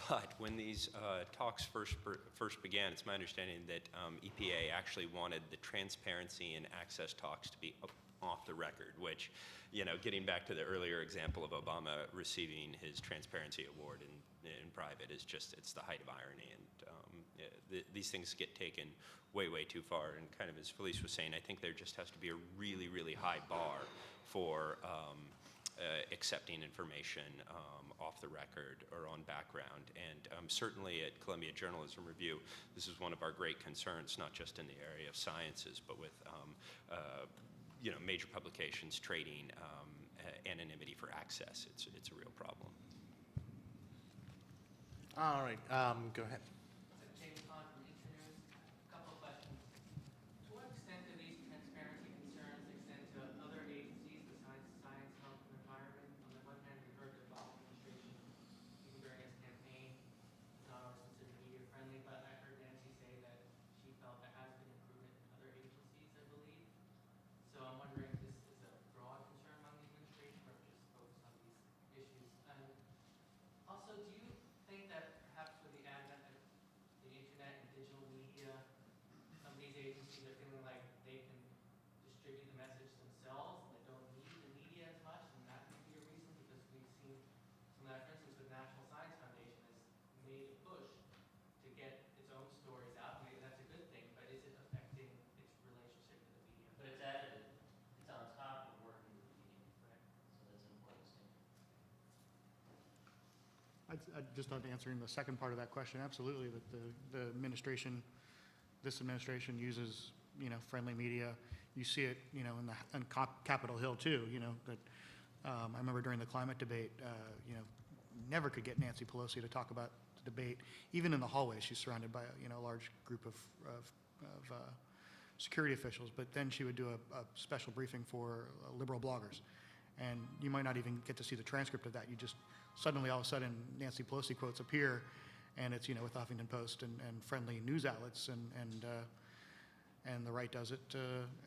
But when these talks first began, it's my understanding that EPA actually wanted the transparency and access talks to be off the record, which, getting back to the earlier example of Obama receiving his transparency award in private is just, it's the height of irony. And these things get taken way, way too far. And kind of as Felice was saying, I think there just has to be a really, really high bar for accepting information off the record or on background. And certainly at Columbia Journalism Review, this is one of our great concerns, not just in the area of sciences, but with major publications trading anonymity for access. It's a real problem. All right, go ahead. James Pond from Eastern News. A couple of questions. To what extent do these transparency concerns extend to other agencies besides science, health, and environment? On the one hand, we heard the Obama administration, even during its campaign, it's not always considered media friendly, but I heard Nancy say that she felt there has been improvement in other agencies, I believe. So I'm wondering if this is a broad concern among the administration or just focused on these issues. And also, do you think that perhaps with the advent of just on answering the second part of that question, absolutely, that the administration, this administration uses, friendly media. You see it, in Capitol Hill too, that I remember during the climate debate, never could get Nancy Pelosi to talk about the debate. Even in the hallway, she's surrounded by, a large group of security officials, but then she would do a special briefing for liberal bloggers. And you might not even get to see the transcript of that. You just suddenly, all of a sudden, Nancy Pelosi quotes appear, and it's, with the Huffington Post and friendly news outlets, and the right does it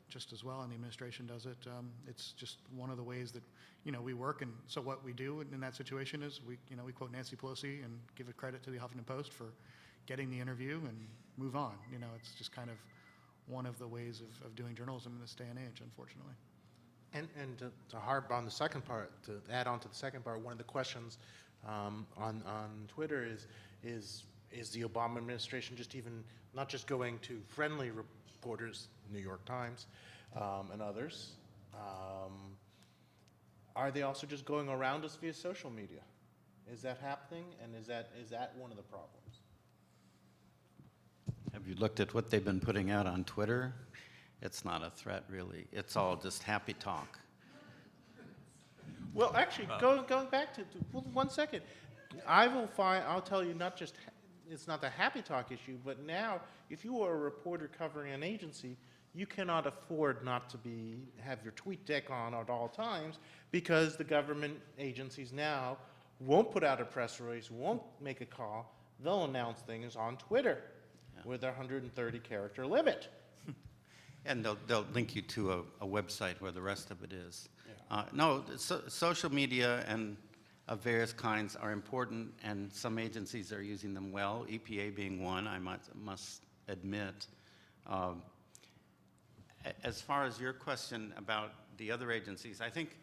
just as well, and the administration does it. It's just one of the ways that, we work. And so what we do in that situation is we quote Nancy Pelosi and give it credit to the Huffington Post for getting the interview and move on. It's just kind of one of the ways of doing journalism in this day and age, unfortunately. And to harp on the second part, to add on to the second part, one of the questions on Twitter is the Obama administration just even, not just going to friendly reporters, New York Times and others, are they also just going around us via social media? Is that happening, and is that one of the problems? Have you looked at what they've been putting out on Twitter? It's not a threat, really. It's all just happy talk. Well, actually, going back to 1 second, I'll tell you, it's not the happy talk issue, but now, if you are a reporter covering an agency, you cannot afford not to have your tweet deck on at all times, because the government agencies now won't put out a press release, won't make a call. They'll announce things on Twitter with their 130-character limit. And they'll link you to a website where the rest of it is. No, social media and of various kinds are important, and some agencies are using them well, EPA being one, I must admit. As far as your question about the other agencies, I think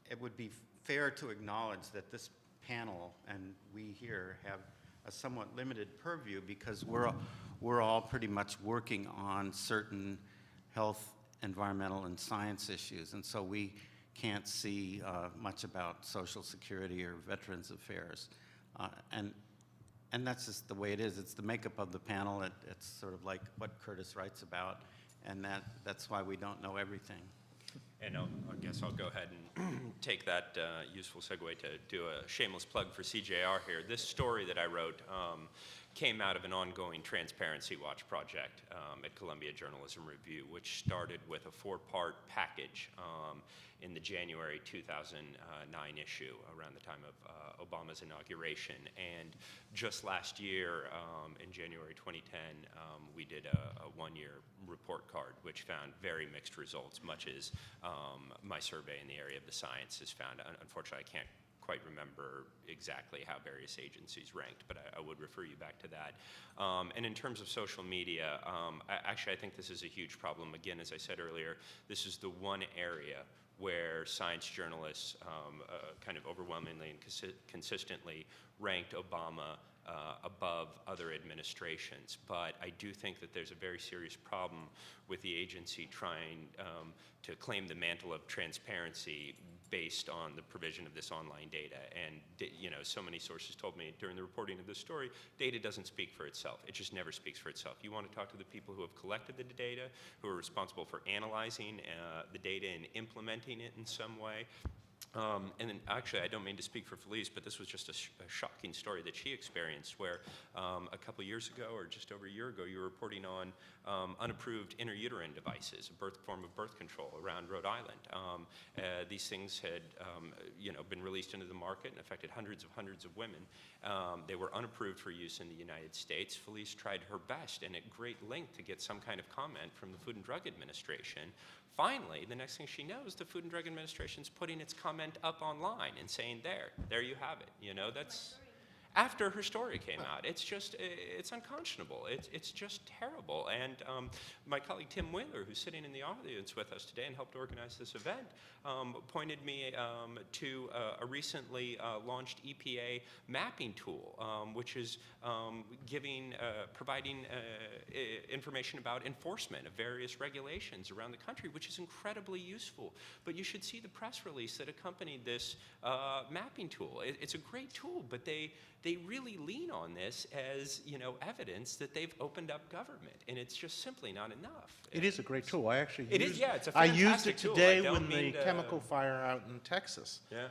it would be fair to acknowledge that this panel and we here have a somewhat limited purview, because we're all pretty much working on certain health, environmental, and science issues, and so we can't see much about Social Security or Veterans Affairs. And that's just the way it is. It's the makeup of the panel. It's sort of like what Curtis writes about, and that's why we don't know everything. And I guess I'll go ahead and take that useful segue to do a shameless plug for CJR here. This story that I wrote came out of an ongoing Transparency Watch project at Columbia Journalism Review, which started with a 4-part package in the January 2009 issue around the time of Obama's inauguration. And just last year, in January 2010, we did a 1-year report card, which found very mixed results, much as my survey in the area of the science has found. Unfortunately, I can't quite remember exactly how various agencies ranked, but I would refer you back to that. And in terms of social media, actually I think this is a huge problem. Again, as I said earlier, this is the one area where science journalists kind of overwhelmingly and consistently ranked Obama above other administrations. But I do think that there's a very serious problem with the agency trying to claim the mantle of transparency based on the provision of this online data. And so many sources told me during the reporting of this story, data doesn't speak for itself. It just never speaks for itself. You want to talk to the people who have collected the data, who are responsible for analyzing the data and implementing it in some way. And then actually, I don't mean to speak for Felice, but this was just a shocking story that she experienced, where a couple years ago, or just over a year ago, you were reporting on unapproved intrauterine devices, a form of birth control around Rhode Island. These things had been released into the market and affected hundreds of women. They were unapproved for use in the United States. Felice tried her best and at great length to get some kind of comment from the Food and Drug Administration. Finally, the next thing she knows, the Food and Drug Administration's putting its comment up online and saying, there you have it. That's after her story came out. It's just, it's unconscionable. It's just terrible. And my colleague Tim Wheeler, who's sitting in the audience with us today and helped organize this event, pointed me to a recently launched EPA mapping tool, which is providing information about enforcement of various regulations around the country, which is incredibly useful. But you should see the press release that accompanied this mapping tool. It's a great tool, but they really lean on this as, evidence that they've opened up government, and it's just simply not enough. It is a great tool. I actually It used, is, yeah, it's a I fantastic used it tool. today I don't when the mean to- chemical fire out in Texas. Yeah.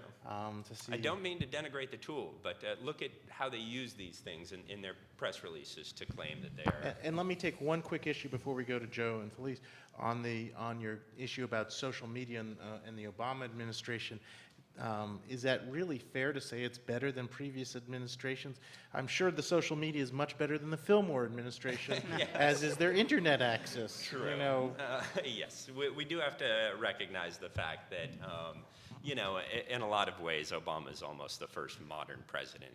To see. I don't mean to denigrate the tool, but look at how they use these things in their press releases to claim that they are. And let me take one quick issue before we go to Joe and Felice on your issue about social media and the Obama administration. Is that really fair to say it's better than previous administrations? I'm sure the social media is much better than the Fillmore administration, Yes. as is their internet access. True. Yes, we do have to recognize the fact that, in a lot of ways, Obama is almost the first modern president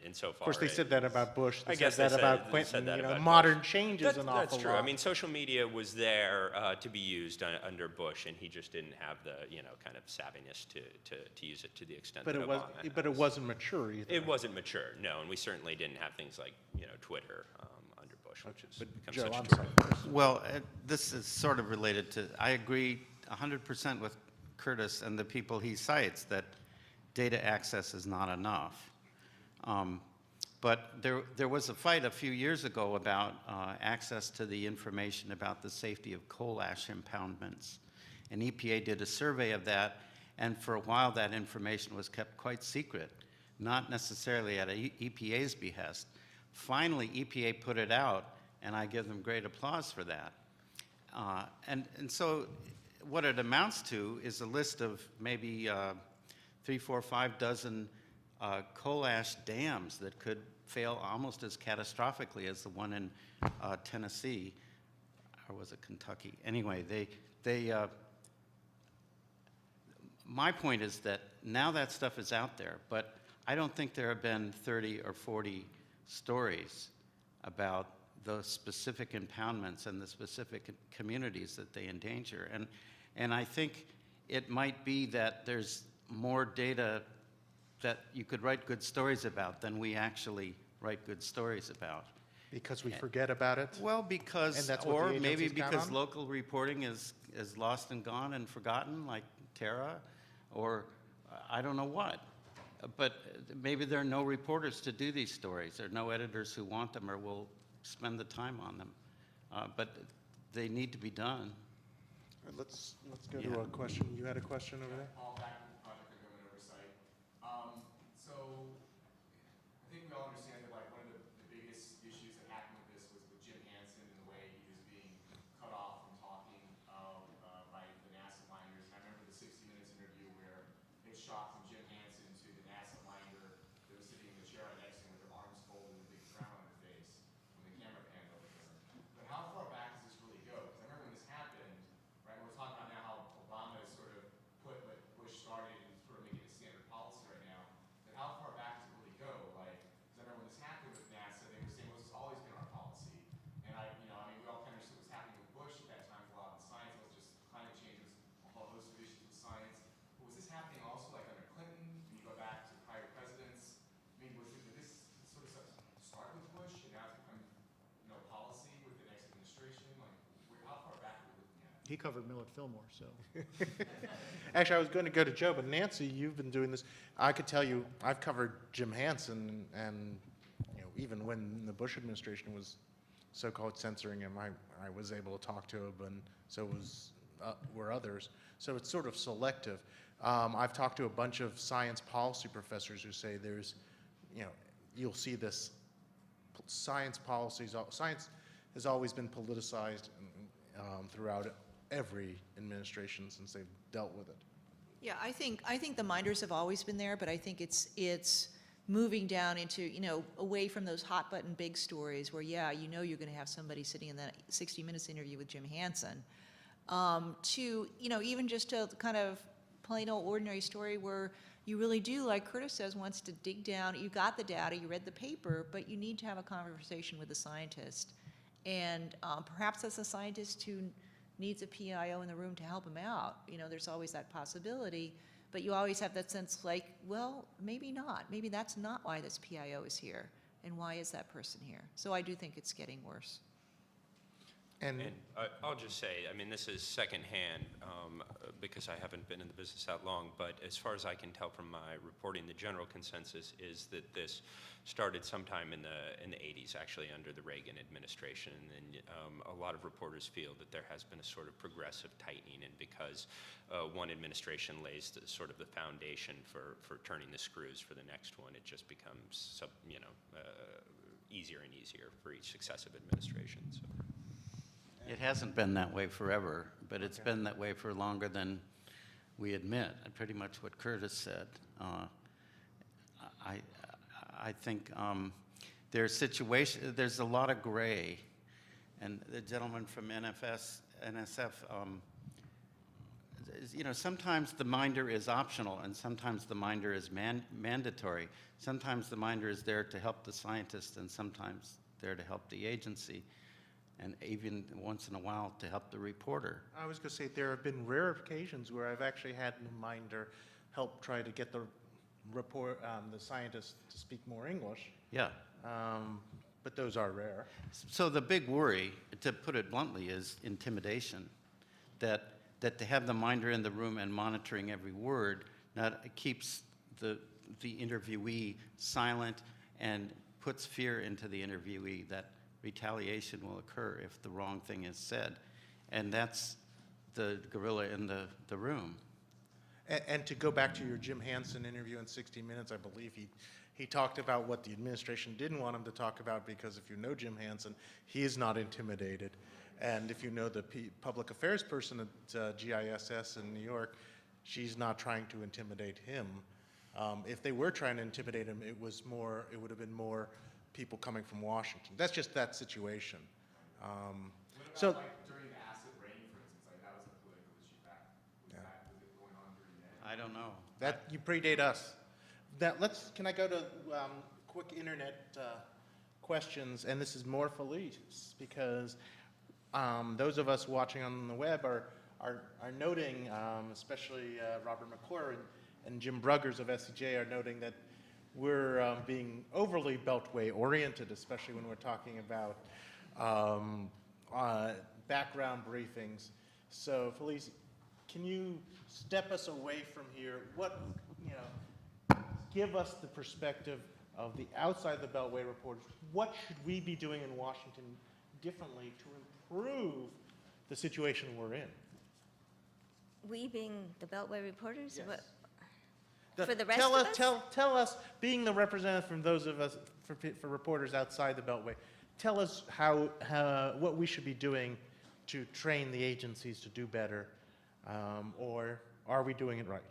insofar. Of course, they said that about Bush. They I guess said that about they Clinton. said that about modern Bush. changes an awful lot. That's true. I mean, social media was there to be used under Bush, and he just didn't have the kind of savviness to use it to the extent But that it was. Obama But it has. wasn't mature either. It wasn't mature, no, and we certainly didn't have things like Twitter under Bush, which has But become Joe, such a I'm tool. sorry. Well, this is sort of related to, I agree 100% with Curtis and the people he cites that data access is not enough. But there was a fight a few years ago about access to the information about the safety of coal ash impoundments. And EPA did a survey of that, and for a while that information was kept quite secret, not necessarily at EPA's behest. Finally, EPA put it out, and I give them great applause for that. And so what it amounts to is a list of maybe 3, 4, 5 dozen coal ash dams that could fail almost as catastrophically as the one in Tennessee, or was it Kentucky? Anyway, my point is that now that stuff is out there, but I don't think there have been 30 or 40 stories about those specific impoundments and the specific communities that they endanger. And I think it might be that there's more data that you could write good stories about than we actually write good stories about. Because we forget about it? Well, because, And that's what or the maybe agencies count because on? local reporting is lost and gone and forgotten, like Tara, or I don't know what. But maybe there are no reporters to do these stories. There are no editors who want them or will spend the time on them. But they need to be done. Let's go to a question. You had a question over there? Paul back from the Project on Government Oversight. So I think we all understand that like one of the biggest issues that happened with this was with Jim Hansen and the way he was being cut off from talking by the NASA minders. And I remember the 60 Minutes interview where it shot from Jim Hansen to the NASA minder that was sitting in the chair right next to him with her arms folded and a big frown on her face when the camera panned over to her. But how far back does this really go? Because I remember when this happened, right, we're talking about now how Obama has sort of put what Bush started and sort of making it standard policy right now. But how far back does it really go? Like, because I remember when this happened with NASA, they were saying, well, this has always been our policy. And I mean, we all kind of understood what was happening with Bush at that time for a lot of science. It was just climate change, it was a whole host of issues with science. But was this happening also like under Clinton? When you go back to prior presidents? I mean, did this sort of start with Bush and now it's become, policy with the next administration? Like, how far back are we looking at? He covered Millard Fillmore, so. Actually, I was going to go to Joe, but Nancy, you've been doing this. I could tell you, I've covered Jim Hansen, and even when the Bush administration was so-called censoring him, I was able to talk to him, and so were others. So it's sort of selective. I've talked to a bunch of science policy professors who say there's, you'll see this science policies. Science has always been politicized throughout every administration since they've dealt with it. Yeah, I think the minders have always been there, but I think it's moving down into, away from those hot button big stories where, yeah, you're going to have somebody sitting in that 60 Minutes interview with Jim Hansen, to, even just a kind of plain old ordinary story where you really do, like Curtis says, wants to dig down. You got the data, you read the paper, but you need to have a conversation with a scientist. And perhaps that's a scientist who needs a PIO in the room to help him out. You know, there's always that possibility. But you always have that sense like, well, maybe not. Maybe that's not why this PIO is here. And why is that person here? So I do think it's getting worse. And I'll just say, I mean, this is secondhand because I haven't been in the business that long, but as far as I can tell from my reporting, the general consensus is that this started sometime in the 80s, actually under the Reagan administration, and a lot of reporters feel that there has been a sort of progressive tightening, and because one administration lays sort of the foundation for turning the screws for the next one, it just becomes easier and easier for each successive administration. So. It hasn't been that way forever, but it's been that way for longer than we admit. Pretty much what Curtis said. I think there's a lot of gray, and the gentleman from NSF, you know, sometimes the minder is optional, and sometimes the minder is mandatory. Sometimes the minder is there to help the scientist, and sometimes there to help the agency, and even once in a while to help the reporter. I was going to say there have been rare occasions where I've actually had the minder help try to get the scientist to speak more English. Yeah. But those are rare. So the big worry, to put it bluntly, is intimidation. That to have the minder in the room and monitoring every word keeps the interviewee silent and puts fear into the interviewee that retaliation will occur if the wrong thing is said. And that's the gorilla in the room. And to go back to your Jim Hansen interview in 60 Minutes, I believe he talked about what the administration didn't want him to talk about, because if you know Jim Hansen, he is not intimidated. And if you know the public affairs person at GISS in New York, she's not trying to intimidate him. If they were trying to intimidate him, it would have been more people coming from Washington. That's just that situation. What about like during the acid rain, for instance? Like that was a political issue back. Was it going on during that? I don't know. That you predate us. Can I go to quick internet questions? And this is more Felice, because those of us watching on the web are noting, especially Robert McClure and Jim Bruggers of SCJ are noting that we're being overly beltway oriented, especially when we're talking about background briefings. So Felice, can you step us away from here? Give us the perspective of the outside the beltway reporters. What should we be doing in Washington differently to improve the situation we're in? We being the Beltway reporters? Yes. For the rest of us? Tell us, being the representative from those of us, for reporters outside the Beltway, tell us what we should be doing to train the agencies to do better, or are we doing it right?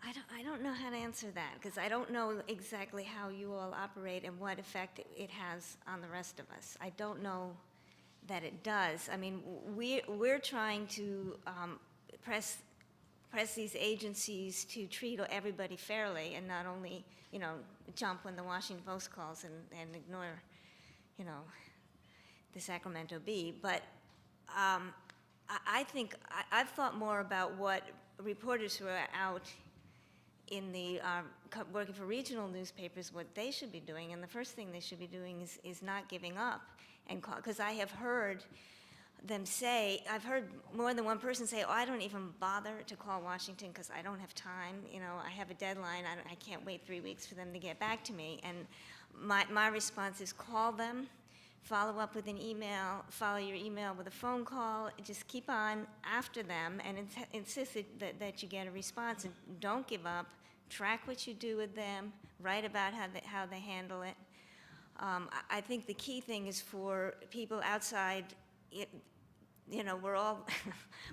I don't know how to answer that, because I don't know exactly how you all operate and what effect it has on the rest of us. I don't know that it does. I mean, we're trying to press these agencies to treat everybody fairly, and not only, jump when the Washington Post calls and ignore, the Sacramento Bee. But I think I've thought more about what reporters who are out in the working for regional newspapers, what they should be doing, and the first thing they should be doing is not giving up, and because I have heard them say, I've heard more than one person say, oh, I don't even bother to call Washington because I don't have time, I have a deadline, I can't wait 3 weeks for them to get back to me. And my response is call them, follow up with an email, follow your email with a phone call, just keep on after them and insist that you get a response, and don't give up. Track what you do with them, write about how they handle it. I think the key thing is for people outside,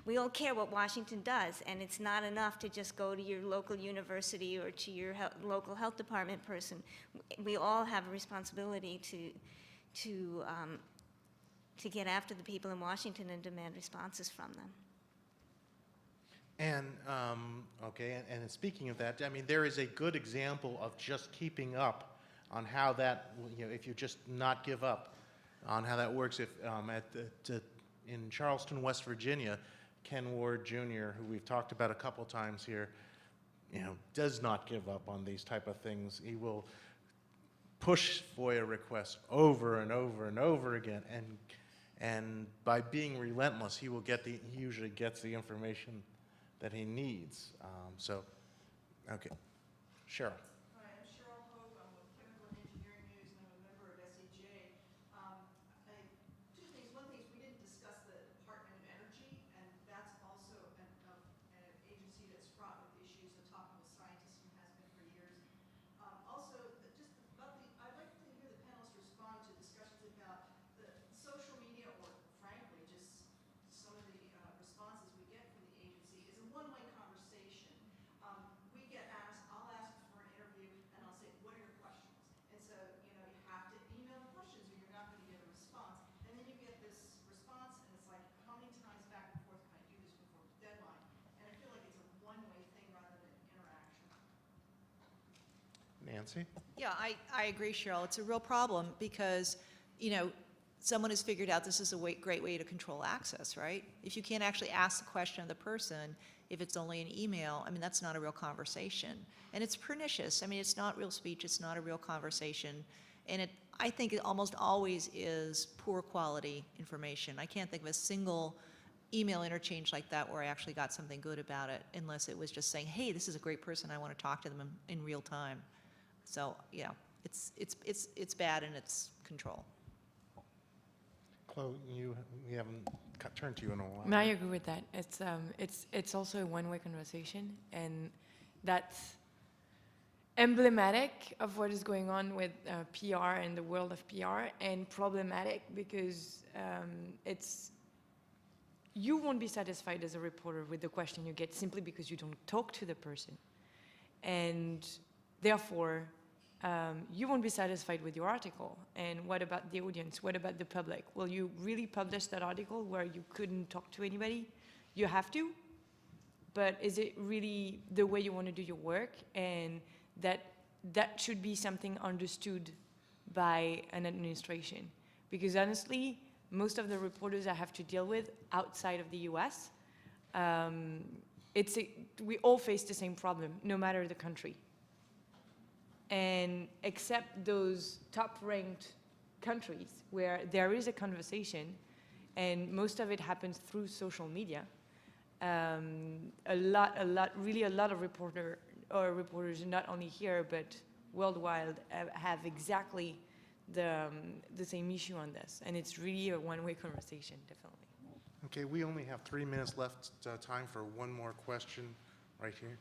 we all care what Washington does, and it's not enough to just go to your local university or to your local health department person. We all have a responsibility to get after the people in Washington and demand responses from them. And, okay, and speaking of that, I mean, there is a good example of just keeping up on how that, you know, if you just not give up on how that works. If in Charleston, West Virginia, Ken Ward Jr., who we've talked about a couple times here, you know, does not give up on these type of things. He will push FOIA requests over and over and over again, and by being relentless, he usually gets the information that he needs. Okay, Cheryl. Hi, I'm Cheryl Hope. I'm with Chemical and Engineering News, and I'm a member of SEJ. Two things. One thing is we didn't discuss the Department of Energy, and that's also an agency that's fraught with issues of talking with scientists and has been for years. Also, just about I'd like to hear the panelists respond to discussions about the social media, or frankly, just some of the responses we get from the agency is a one-way conversation. We get asked, I'll ask for an interview, and I'll say, what are your questions? And so, you know, you have to email the questions or you're not going to get a response. And then you get this response, and it's like, how many times back and forth can I do this before the deadline? And I feel like it's a one-way thing rather than interaction. Nancy? Yeah, I agree, Cheryl. It's a real problem because, you know, someone has figured out this is a great way to control access, right? If you can't actually ask the question of the person, if it's only an email, I mean, that's not a real conversation. And it's pernicious. I mean, it's not real speech. It's not a real conversation. And I think it almost always is poor quality information. I can't think of a single email interchange like that where I actually got something good about it, unless it was just saying, hey, this is a great person. I want to talk to them in real time. So, yeah, it's bad in its control. Chloe, we haven't turned to you in a while. No, I agree with that. It's also a one-way conversation, and that's emblematic of what is going on with PR and the world of PR, and problematic because you won't be satisfied as a reporter with the question you get simply because you don't talk to the person, and therefore you won't be satisfied with your article. And what about the audience? What about the public? Will you really publish that article where you couldn't talk to anybody? You have to, but is it really the way you want to do your work? And that should be something understood by an administration. Because honestly, most of the reporters I have to deal with outside of the US, we all face the same problem, no matter the country. And except those top-ranked countries where there is a conversation, and most of it happens through social media, a lot of reporters, not only here but worldwide, have exactly the same issue on this, and it's really a one-way conversation, definitely. Okay, we only have 3 minutes left, time for one more question right here.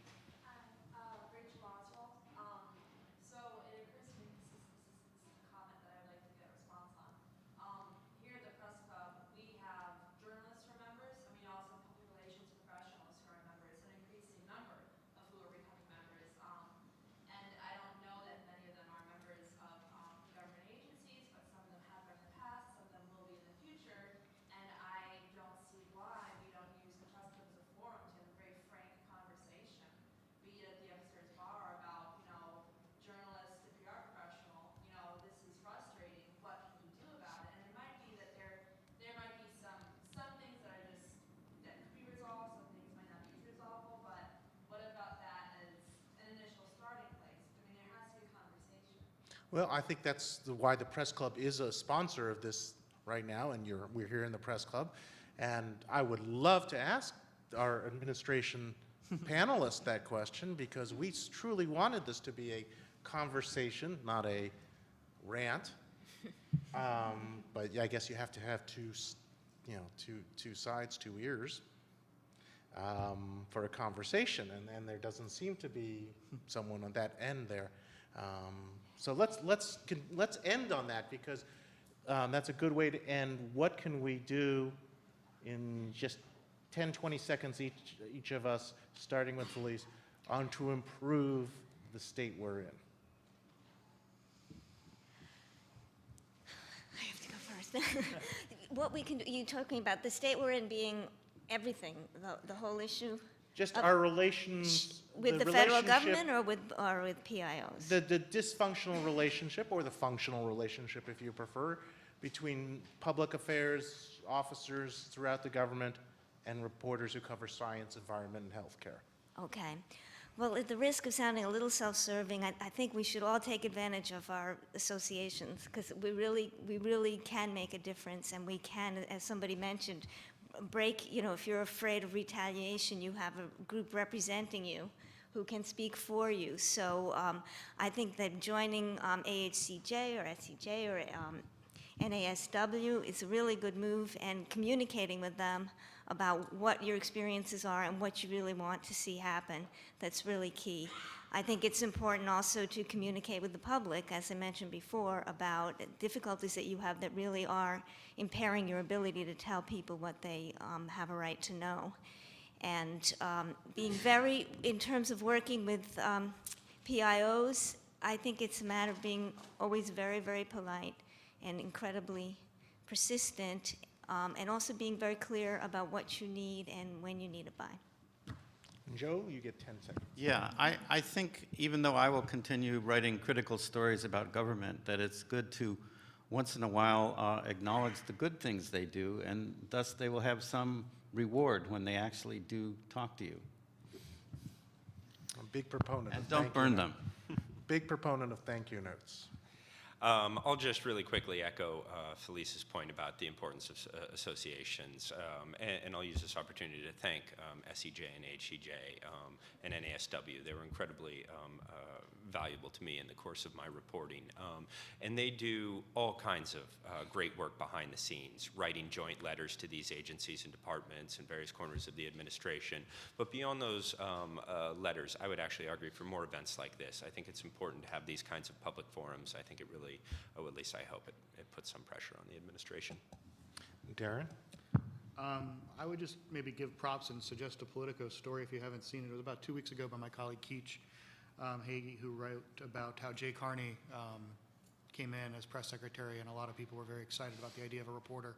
Well, I think that's why the Press Club is a sponsor of this right now, and we're here in the Press Club. And I would love to ask our administration panelists that question, because we truly wanted this to be a conversation, not a rant. But I guess you have to have two sides, two ears for a conversation, and there doesn't seem to be someone on that end there. So let's end on that, because that's a good way to end. What can we do in just 10, 20 seconds each of us, starting with Felice, to improve the state we're in? I have to go first. What we can do, you're talking about the state we're in being everything, the whole issue? Just our relations. With the federal relationship- government or with PIOs? The dysfunctional relationship, or the functional relationship, if you prefer, between public affairs officers throughout the government and reporters who cover science, environment, and healthcare. Okay. Well, at the risk of sounding a little self-serving, I think we should all take advantage of our associations, because we really can make a difference, and we can, as somebody mentioned, break, if you're afraid of retaliation, you have a group representing you who can speak for you. So I think that joining AHCJ or SCJ or NASW is a really good move, and communicating with them about what your experiences are and what you really want to see happen, that's really key. I think it's important also to communicate with the public, as I mentioned before, about difficulties that you have that really are impairing your ability to tell people what they have a right to know. And being in terms of working with PIOs, I think it's a matter of being always very, very polite and incredibly persistent, and also being very clear about what you need and when you need it by. Joe, you get 10 seconds. Yeah, I think even though I will continue writing critical stories about government, that it's good to once in a while acknowledge the good things they do, and thus they will have some reward when they actually do talk to you. I'm a big proponent And of don't thank you burn notes. them. Big proponent of thank you notes. I'll just really quickly echo Felice's point about the importance of associations, and I'll use this opportunity to thank SCJ and AHCJ and NASW. They were incredibly valuable to me in the course of my reporting. And they do all kinds of great work behind the scenes, writing joint letters to these agencies and departments in various corners of the administration. But beyond those letters, I would actually argue for more events like this. I think it's important to have these kinds of public forums. I think it really, or at least I hope it puts some pressure on the administration. Darren? I would just maybe give props and suggest a Politico story if you haven't seen it. It was about 2 weeks ago by my colleague Keach Hagee, who wrote about how Jay Carney came in as press secretary, and a lot of people were very excited about the idea of a reporter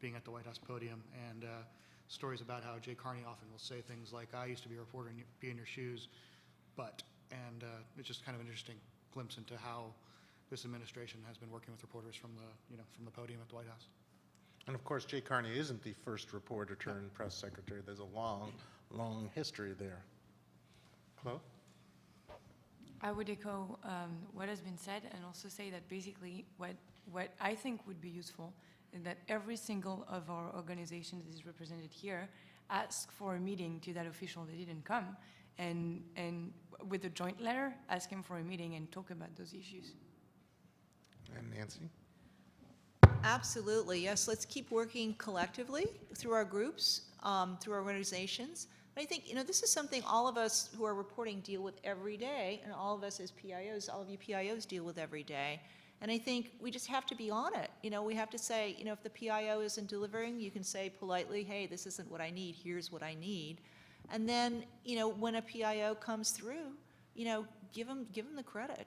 being at the White House podium, and stories about how Jay Carney often will say things like, I used to be a reporter and be in your shoes, but, and it's just kind of an interesting glimpse into how this administration has been working with reporters from the podium at the White House. And of course, Jay Carney isn't the first reporter turned press secretary. There's a long, long history there. Chloe? I would echo what has been said, and also say that basically what I think would be useful is that every single of our organizations that is represented here ask for a meeting to that official that didn't come, and with a joint letter, ask him for a meeting and talk about those issues. And Nancy? Absolutely, yes. Let's keep working collectively through our groups, through our organizations. But I think, this is something all of us who are reporting deal with every day, and all of us as PIOs, all of you PIOs deal with every day. And I think we just have to be on it. We have to say, if the PIO isn't delivering, you can say politely, hey, this isn't what I need, here's what I need. And then, when a PIO comes through, give them the credit,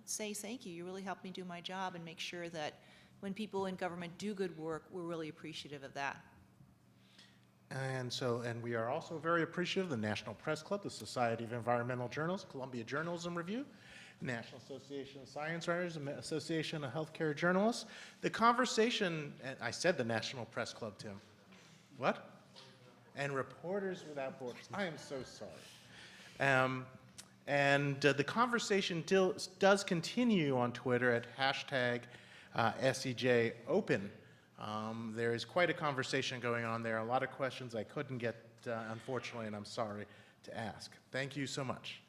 say thank you, you really helped me do my job, and make sure that when people in government do good work, we're really appreciative of that. And we are also very appreciative of the National Press Club, the Society of Environmental Journalists, Columbia Journalism Review, National Association of Science Writers, Association of Healthcare Journalists. The conversation, and I said the National Press Club, Tim. What? And Reporters Without Borders. I am so sorry. The conversation does continue on Twitter at #SCJOpen. There is quite a conversation going on there. A lot of questions I couldn't get, unfortunately, and I'm sorry to ask. Thank you so much.